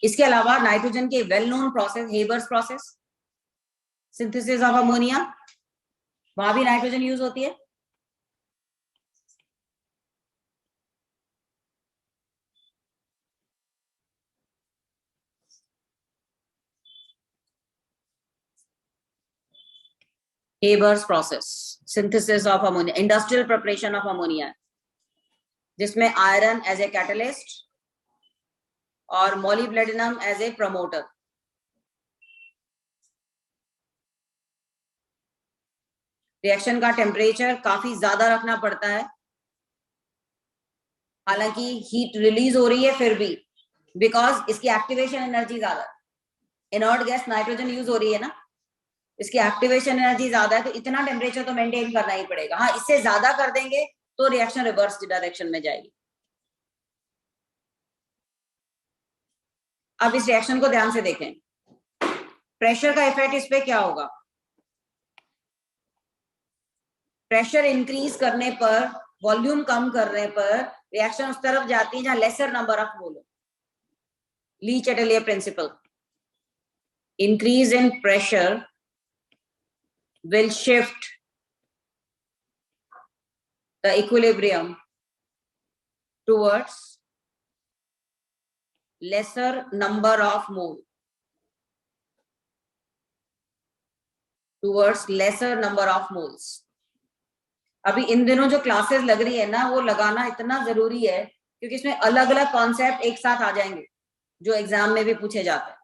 इसके अलावा नाइट्रोजन के well known process Haber's process, synthesis of ammonia, वहां भी नाइट्रोजन यूज होती है। Haber's process, synthesis of ammonia, industrial preparation of ammonia. जिसमें आयरन एज ए कैटलिस्ट और molybdenum as a promoter. Reaction का टेम्परेचर काफी ज्यादा रखना पड़ता है, हालांकि हीट रिलीज हो रही है फिर भी, बिकॉज इसकी एक्टिवेशन एनर्जी ज्यादा, इनर्ट गैस नाइट्रोजन यूज हो रही है ना, इसकी एक्टिवेशन एनर्जी ज्यादा है, तो इतना टेम्परेचर तो मेंटेन करना ही पड़ेगा। हाँ, इससे ज्यादा कर देंगे तो रिएक्शन रिवर्स डायरेक्शन में जाएगी। अब इस रिएक्शन को ध्यान से देखें, प्रेशर का इफेक्ट इस पे क्या होगा। प्रेशर इंक्रीज करने पर, वॉल्यूम कम करने पर रिएक्शन उस तरफ जाती है जहां laser number of mole. Lee Chatelier principal, increase in pressure will shift the equilibrium towards lesser number of mole, towards lesser number of moles। अभी इन दिनों जो क्लासेस लग रही है ना, वो लगाना इतना जरूरी है क्योंकि इसमें अलग अलग कॉन्सेप्ट एक साथ आ जाएंगे जो एग्जाम में भी पूछे जाते हैं।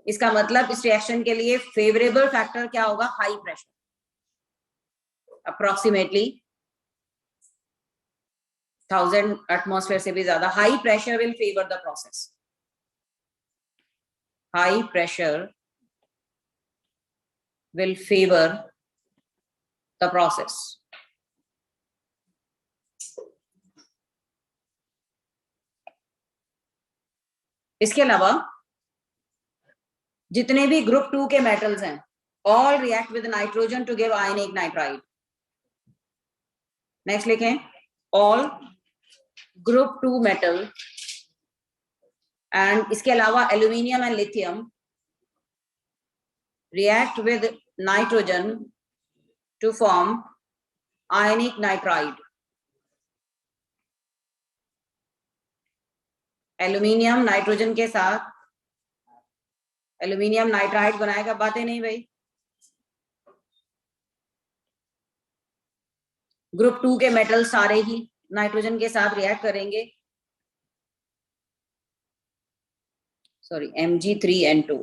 इसका मतलब इस रिएक्शन के लिए फेवरेबल फैक्टर क्या होगा, हाई प्रेशर, अप्रोक्सीमेटली 1000 एटमॉस्फेयर से भी ज्यादा। High pressure will favour the process, high pressure will favour the process. इसके अलावा जितने भी ग्रुप 2 के मेटल्स हैं, all react with nitrogen to give ionic nitride. Next लिखें, ऑल ग्रुप 2 मेटल एंड इसके अलावा aluminium and lithium react with nitrogen to form ionic nitride। Aluminium nitrogen के साथ एल्यूमिनियम नाइट्राइड बनाएगा, बातें नहीं भाई। ग्रुप 2 के मेटल सारे ही नाइट्रोजन के साथ रिएक्ट करेंगे, सॉरी Mg3N2।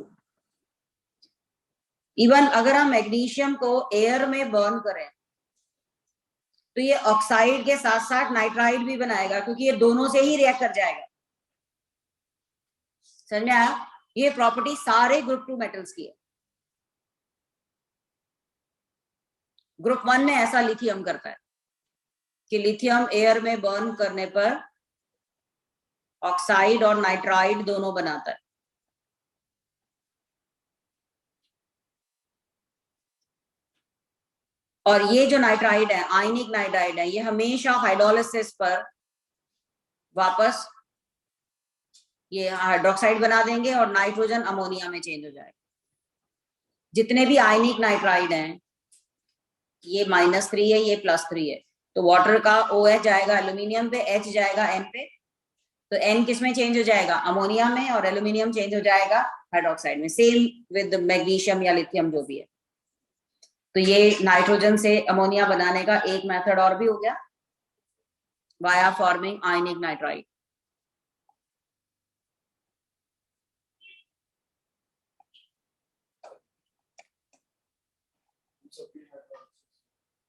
इवन अगर हम मैग्नीशियम को एयर में बर्न करें तो ये ऑक्साइड के साथ साथ नाइट्राइड भी बनाएगा, क्योंकि ये दोनों से ही रिएक्ट कर जाएगा। समझ में आया? ये प्रॉपर्टी सारे ग्रुप 2 मेटल्स की है। ग्रुप 1 में ऐसा लिथियम करता है कि लिथियम एयर में बर्न करने पर ऑक्साइड और नाइट्राइड दोनों बनाता है। और ये जो नाइट्राइड है, आयनिक नाइट्राइड है, ये हमेशा हाइड्रोलिसिस पर वापस ये हाइड्रोक्साइड बना देंगे और नाइट्रोजन अमोनिया में चेंज हो जाएगा। जितने भी आयनिक नाइट्राइड हैं, ये -3 है, ये +3 है, तो वाटर का OH जाएगा एल्यूमिनियम पे, H जाएगा N पे, तो N किस में चेंज हो जाएगा, अमोनिया में, और एल्यूमिनियम चेंज हो जाएगा हाइड्रोक्साइड में। सेम विद मैग्नीशियम या लिथियम जो भी है। तो ये नाइट्रोजन से अमोनिया बनाने का एक मेथड और भी हो गया, वाया फॉर्मिंग आयनिक नाइट्राइड।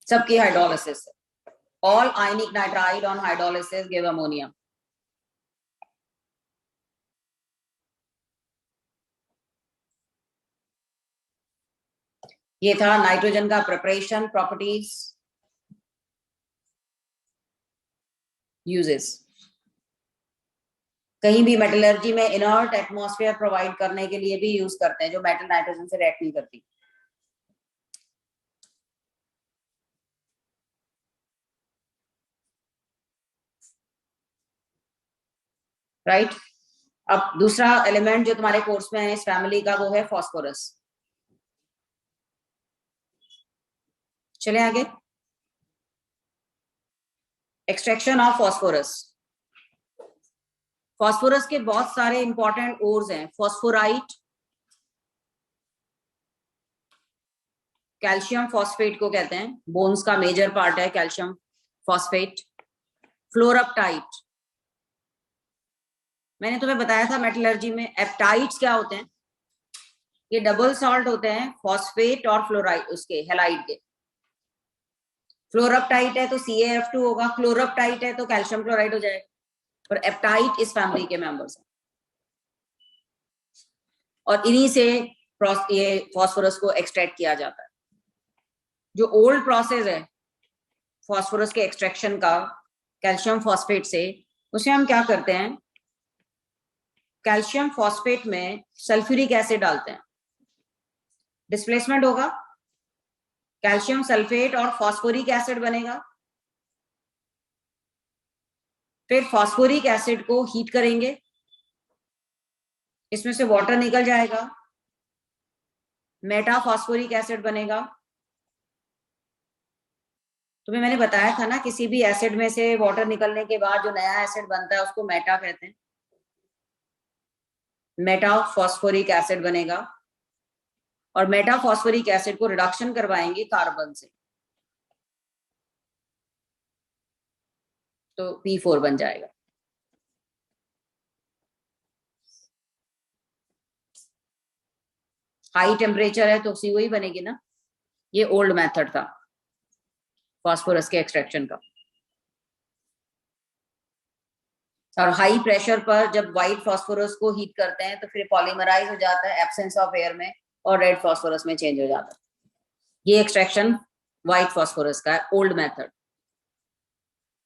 सबकी hydrolysis, all ionic nitride on hydrolysis give ammonia. ये था नाइट्रोजन का प्रिपरेशन, प्रॉपर्टीज, यूजेस। कहीं भी मेटलर्जी में इनर्ट एटमॉस्फेयर प्रोवाइड करने के लिए भी यूज करते हैं, जो मेटल नाइट्रोजन से रिएक्ट नहीं करती। राइट? अब दूसरा एलिमेंट जो तुम्हारे कोर्स में है इस फैमिली का, वो है फास्फोरस। चले आगे। Extraction of phosphorus. फास्फोरस के बहुत सारे इंपॉर्टेंट ओर्स हैं, फास्फोराइट, कैल्शियम फॉस्फेट को कहते हैं, बोन्स का मेजर पार्ट है कैल्शियम फॉस्फेट। फ्लोरप्टाइट, मैंने तुम्हें बताया था मेटलर्जी में एप्टाइट्स क्या होते हैं, ये डबल सॉल्ट होते हैं, फॉस्फेट और फ्लोराइड, उसके हैलाइड के। फ्लोरप्टाइट है तो CaF2 होगा, क्लोरप्टाइट है तो कैल्शियम क्लोराइड हो जाएगा, और एप्टाइट इस फैमिली के मेंबर्स हैं। और इन्हीं से ये फास्फोरस को एक्सट्रैक्ट किया जाता है। जो ओल्ड प्रोसेस है फास्फोरस के एक्सट्रैक्शन का कैल्शियम फॉस्फेट से, उसे हम क्या करते हैं, कैल्शियम फॉस्फेट में सल्फ्यूरिक एसिड डालते हैं, डिस्प्लेसमेंट होगा, कैल्शियम सल्फेट और फॉस्फोरिक एसिड बनेगा, फिर फॉस्फोरिक एसिड को हीट करेंगे, इसमें से वाटर निकल जाएगा, मेटा फॉस्फोरिक एसिड बनेगा। तुम्हें मैंने बताया था ना, किसी भी एसिड में से वाटर निकलने के बाद जो नया एसिड बनता है उसको मेटा कहते हैं, मेटा फॉस्फोरिक एसिड बनेगा, और मेटा फॉस्फोरिक एसिड को रिडक्शन करवाएंगे कार्बन से, तो P4 बन जाएगा। हाई टेम्परेचर है तो CO बनेगी ना। ये ओल्ड मेथड था फास्फोरस के एक्सट्रैक्शन का। और हाई प्रेशर पर जब व्हाइट फास्फोरस को हीट करते हैं तो फिर पॉलीमराइज हो जाता है एब्सेंस ऑफ एयर में, और रेड फास्फोरस में चेंज हो जाता है। ये एक्सट्रैक्शन व्हाइट फास्फोरस का है, ओल्ड मेथड।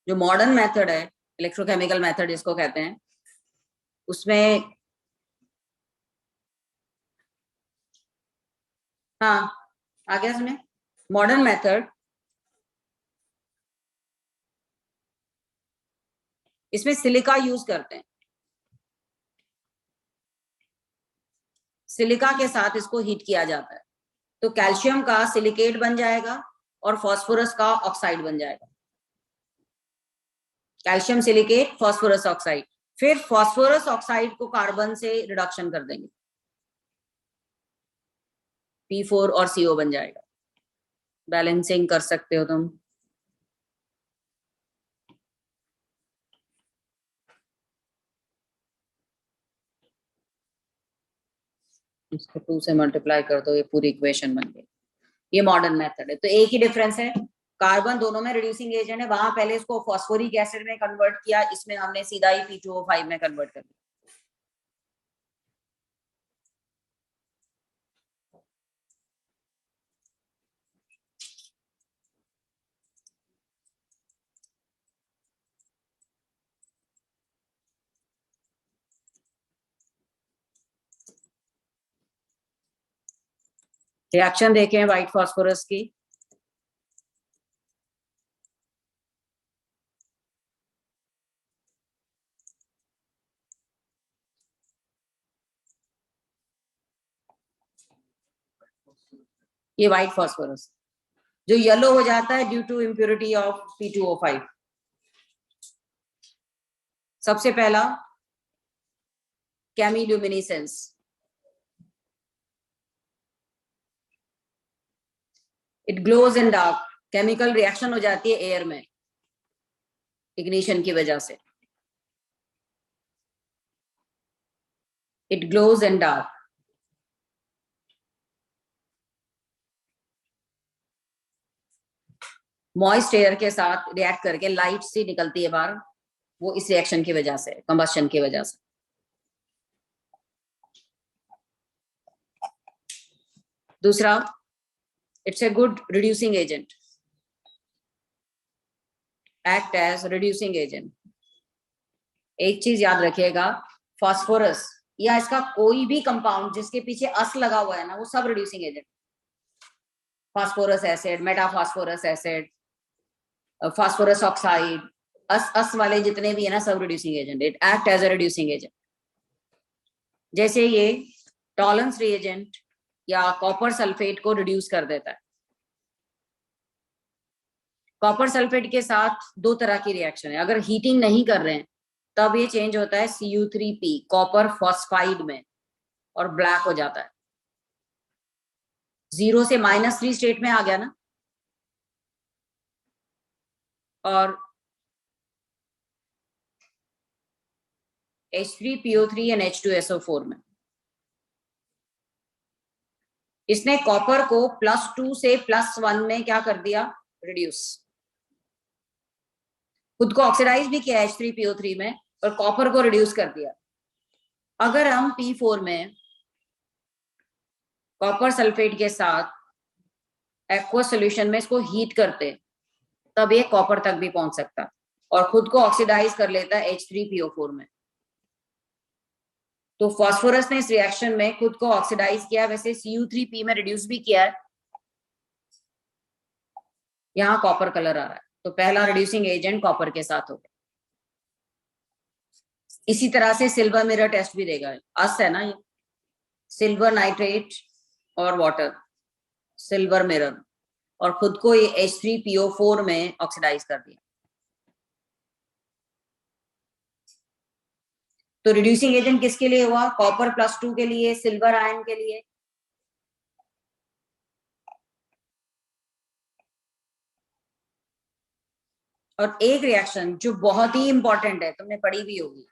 जो मॉडर्न मेथड है, इलेक्ट्रोकेमिकल मेथड जिसको कहते हैं, उसमें हाँ आ गया सुने, मॉडर्न मेथड, इसमें सिलिका यूज करते हैं, सिलिका के साथ इसको हीट किया जाता है, तो कैल्शियम का सिलिकेट बन जाएगा और फास्फोरस का ऑक्साइड बन जाएगा, कैल्शियम सिलिकेट फास्फोरस ऑक्साइड। फिर फास्फोरस ऑक्साइड को कार्बन से रिडक्शन कर देंगे, P4 और CO बन जाएगा। बैलेंसिंग कर सकते हो तुम। इसको 2 से मल्टीप्लाई कर दो, ये पूरी इक्वेशन बन गई। ये मॉडर्न मेथड है। तो एक ही डिफरेंस है, कार्बन दोनों में रिड्यूसिंग एजेंट है, वहां पहले इसको फॉस्फोरिक एसिड में कन्वर्ट किया, इसमें हमने सीधा ही P2O5 में कन्वर्ट कर दिया। रिएक्शन देखें व्हाइट फास्फोरस की, ये व्हाइट फास्फोरस जो येलो हो जाता है due to impurity of P2O5। सबसे पहला chemiluminescence, it glows in dark, chemical reaction हो जाती है एयर में इग्निशन की वजह से, it glows in dark. Moist air के साथ रिएक्ट करके लाइट सी निकलती है बाहर, वो इस रिएक्शन की वजह से, कंबस्शन की वजह से। दूसरा, it's a good reducing agent, act as reducing agent. एक चीज याद रखिएगा, फास्फोरस या इसका कोई भी कंपाउंड जिसके पीछे अस लगा हुआ है ना, वो सब reducing agent. Phosphorous acid, metaphosphorous acid, phosphorus oxide, अस वाले जितने भी है ना, सब reducing agent. It act as a reducing agent. जैसे ये टॉलरेंस रिएजेंट या कॉपर सल्फेट को रिड्यूस कर देता है। कॉपर सल्फेट के साथ दो तरह की रिएक्शन है, अगर हीटिंग नहीं कर रहे हैं तब ये चेंज होता है Cu3P कॉपर फॉस्फाइड में, और ब्लैक हो जाता है। 0 से -3 स्टेट में आ गया ना, और H3PO3 एंड H2SO4 में। इसने कॉपर को +2 से +1 में क्या कर दिया, रिड्यूस, खुद को ऑक्सीडाइज भी किया H3PO3 में और कॉपर को रिड्यूस कर दिया। अगर हम P4 में कॉपर सल्फेट के साथ एक्वस सॉल्यूशन में इसको हीट करते तब ये कॉपर तक भी पहुंच सकता और खुद को ऑक्सीडाइज कर लेता है H3PO4 में। तो फास्फोरस ने इस रिएक्शन में खुद को ऑक्सीडाइज किया, वैसे Cu3P में रिड्यूस भी किया है। यहां कॉपर कलर आ रहा है, तो पहला रिड्यूसिंग एजेंट कॉपर के साथ हो गया। इसी तरह से सिल्वर मिरर टेस्ट भी देगा, अस है ना ये, सिल्वर नाइट्रेट और वाटर, सिल्वर मिरर, और खुद को ये H3PO4 में ऑक्सीडाइज कर दिया। तो रिड्यूसिंग एजेंट किसके लिए हुआ, कॉपर +2 के लिए, सिल्वर आयन के लिए। और एक रिएक्शन जो बहुत ही इंपॉर्टेंट है, तुमने पढ़ी भी होगी,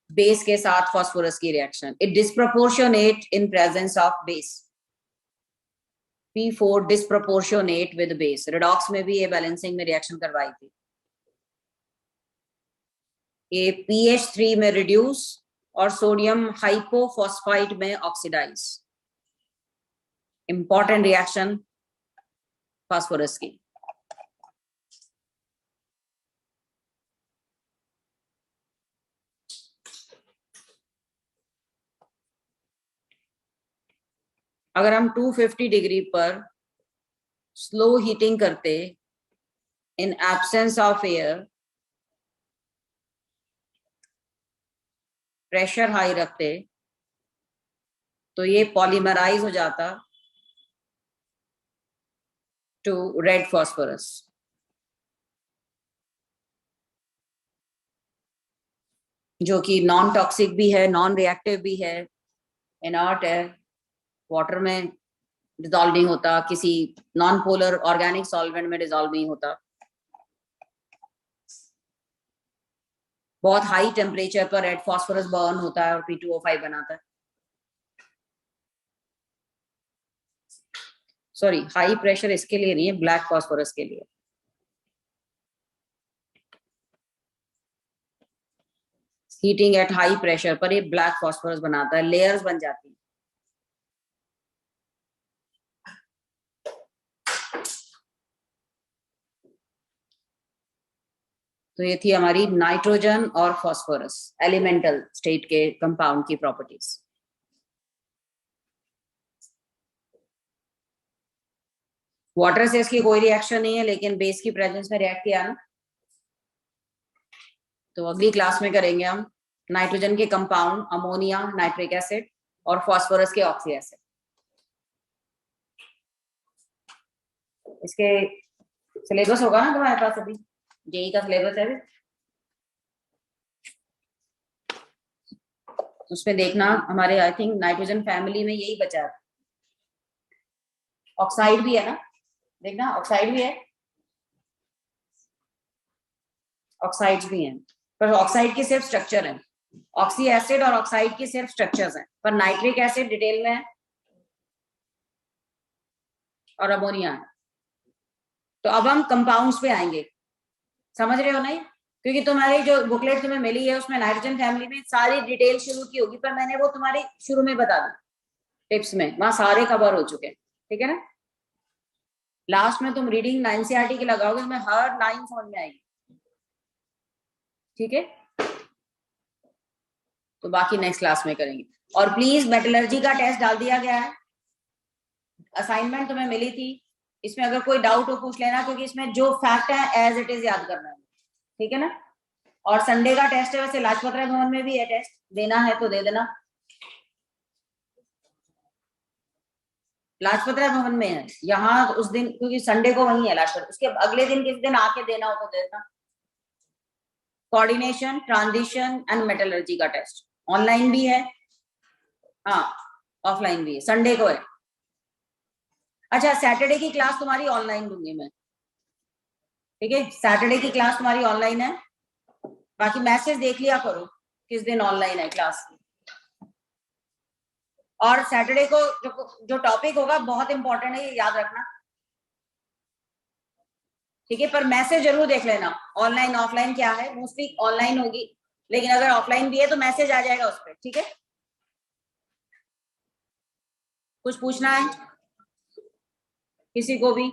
बेस के साथ फास्फोरस की reaction, it disproportionate in presence of base. P4 disproportionate with base, redox में भी ये बैलेंसिंग में रिएक्शन करवाई थी। ये PH3 में रिड्यूस और सोडियम हाइपोफॉस्फाइड में ऑक्सीडाइज। इंपॉर्टेंट रिएक्शन फास्फोरस की। अगर हम 250 डिग्री पर स्लो हीटिंग करते in absence of air, pressure high रखते, तो ये पॉलीमराइज हो जाता टू रेड फास्फोरस। जो कि नॉन टॉक्सिक भी है, नॉन रिएक्टिव भी है, इनर्ट है, वाटर में डिजॉल्व नहीं होता, किसी नॉन पोलर ऑर्गेनिक सॉल्वेंट में डिजॉल्व नहीं होता। बहुत हाई टेम्परेचर पर रेड फास्फोरस बर्न होता है और P2O5 बनाता है। सॉरी, हाई प्रेशर इसके लिए नहीं है, ब्लैक फास्फोरस के लिए। हीटिंग एट हाई प्रेशर पर ये ब्लैक फास्फोरस बनाता है, लेयर्स बन जाती हैं। तो ये थी हमारी नाइट्रोजन और फास्फोरस एलिमेंटल स्टेट के कंपाउंड की प्रॉपर्टीज। वाटर से इसकी कोई रिएक्शन नहीं है, लेकिन बेस की प्रेजेंस में रिएक्ट किया ना। तो अगली क्लास में करेंगे हम नाइट्रोजन के कंपाउंड, अमोनिया, नाइट्रिक एसिड, और फास्फोरस के ऑक्सी एसिड। इसके सिलेबस होगा ना तुम्हारे पास, अभी जेई का सिलेबस है, उसमें देखना हमारे आई थिंक नाइट्रोजन फैमिली में यही बचा है। ऑक्साइड भी है ना, देखना ऑक्साइड भी है, ऑक्साइड्स भी हैं, पर ऑक्साइड की सिर्फ स्ट्रक्चर है। ऑक्सी एसिड और ऑक्साइड की सिर्फ स्ट्रक्चर्स हैं, पर नाइट्रिक एसिड डिटेल में है और अमोनिया है। तो अब हम कंपाउंड्स पे आएंगे, समझ रहे हो नहीं? क्योंकि तुम्हारी जो बुकलेट तुम्हें मिली है उसमें नाइट्रोजन फैमिली में सारी डिटेल शुरू की होगी, पर मैंने वो तुम्हारी शुरू में बता दी टिप्स में, वहां सारे कवर हो चुके हैं, ठीक है ना। लास्ट में तुम रीडिंग NCERT की लगाओगे, तुम्हें हर लाइन समझ में आएगी, ठीक है। तो बाकी नेक्स्ट क्लास में करेंगे। और प्लीज मेटलर्जी का टेस्ट डाल दिया गया है, असाइनमेंट तुम्हें मिली थी, इसमें अगर कोई डाउट हो पूछ लेना, क्योंकि इसमें जो फैक्ट है एज इट इज याद करना है, ठीक है ना। और संडे का टेस्ट है, वैसे लाजपत राय भवन में भी है टेस्ट, देना है तो दे देना। लाजपत राय भवन में है, यहाँ उस दिन, क्योंकि संडे को वही है लाजपत, उसके अगले दिन किस दिन आके देना हो तो देना। कोऑर्डिनेशन, ट्रांजिशन एंड मेटलर्जी का टेस्ट ऑनलाइन भी है, हाँ ऑफलाइन भी है, संडे को है। अच्छा, सैटरडे की क्लास तुम्हारी ऑनलाइन दूंगी मैं, ठीक है। सैटरडे की क्लास तुम्हारी ऑनलाइन है, बाकी मैसेज देख लिया करो, किस दिन ऑनलाइन है क्लास। और सैटरडे को जो टॉपिक होगा बहुत इंपॉर्टेंट है, ये याद रखना, ठीक है। पर मैसेज जरूर देख लेना, ऑनलाइन ऑफलाइन क्या है, मोस्टली ऑनलाइन होगी, लेकिन अगर ऑफलाइन भी है तो मैसेज आ जाएगा उस पर, ठीक है। कुछ पूछना है किसी को भी?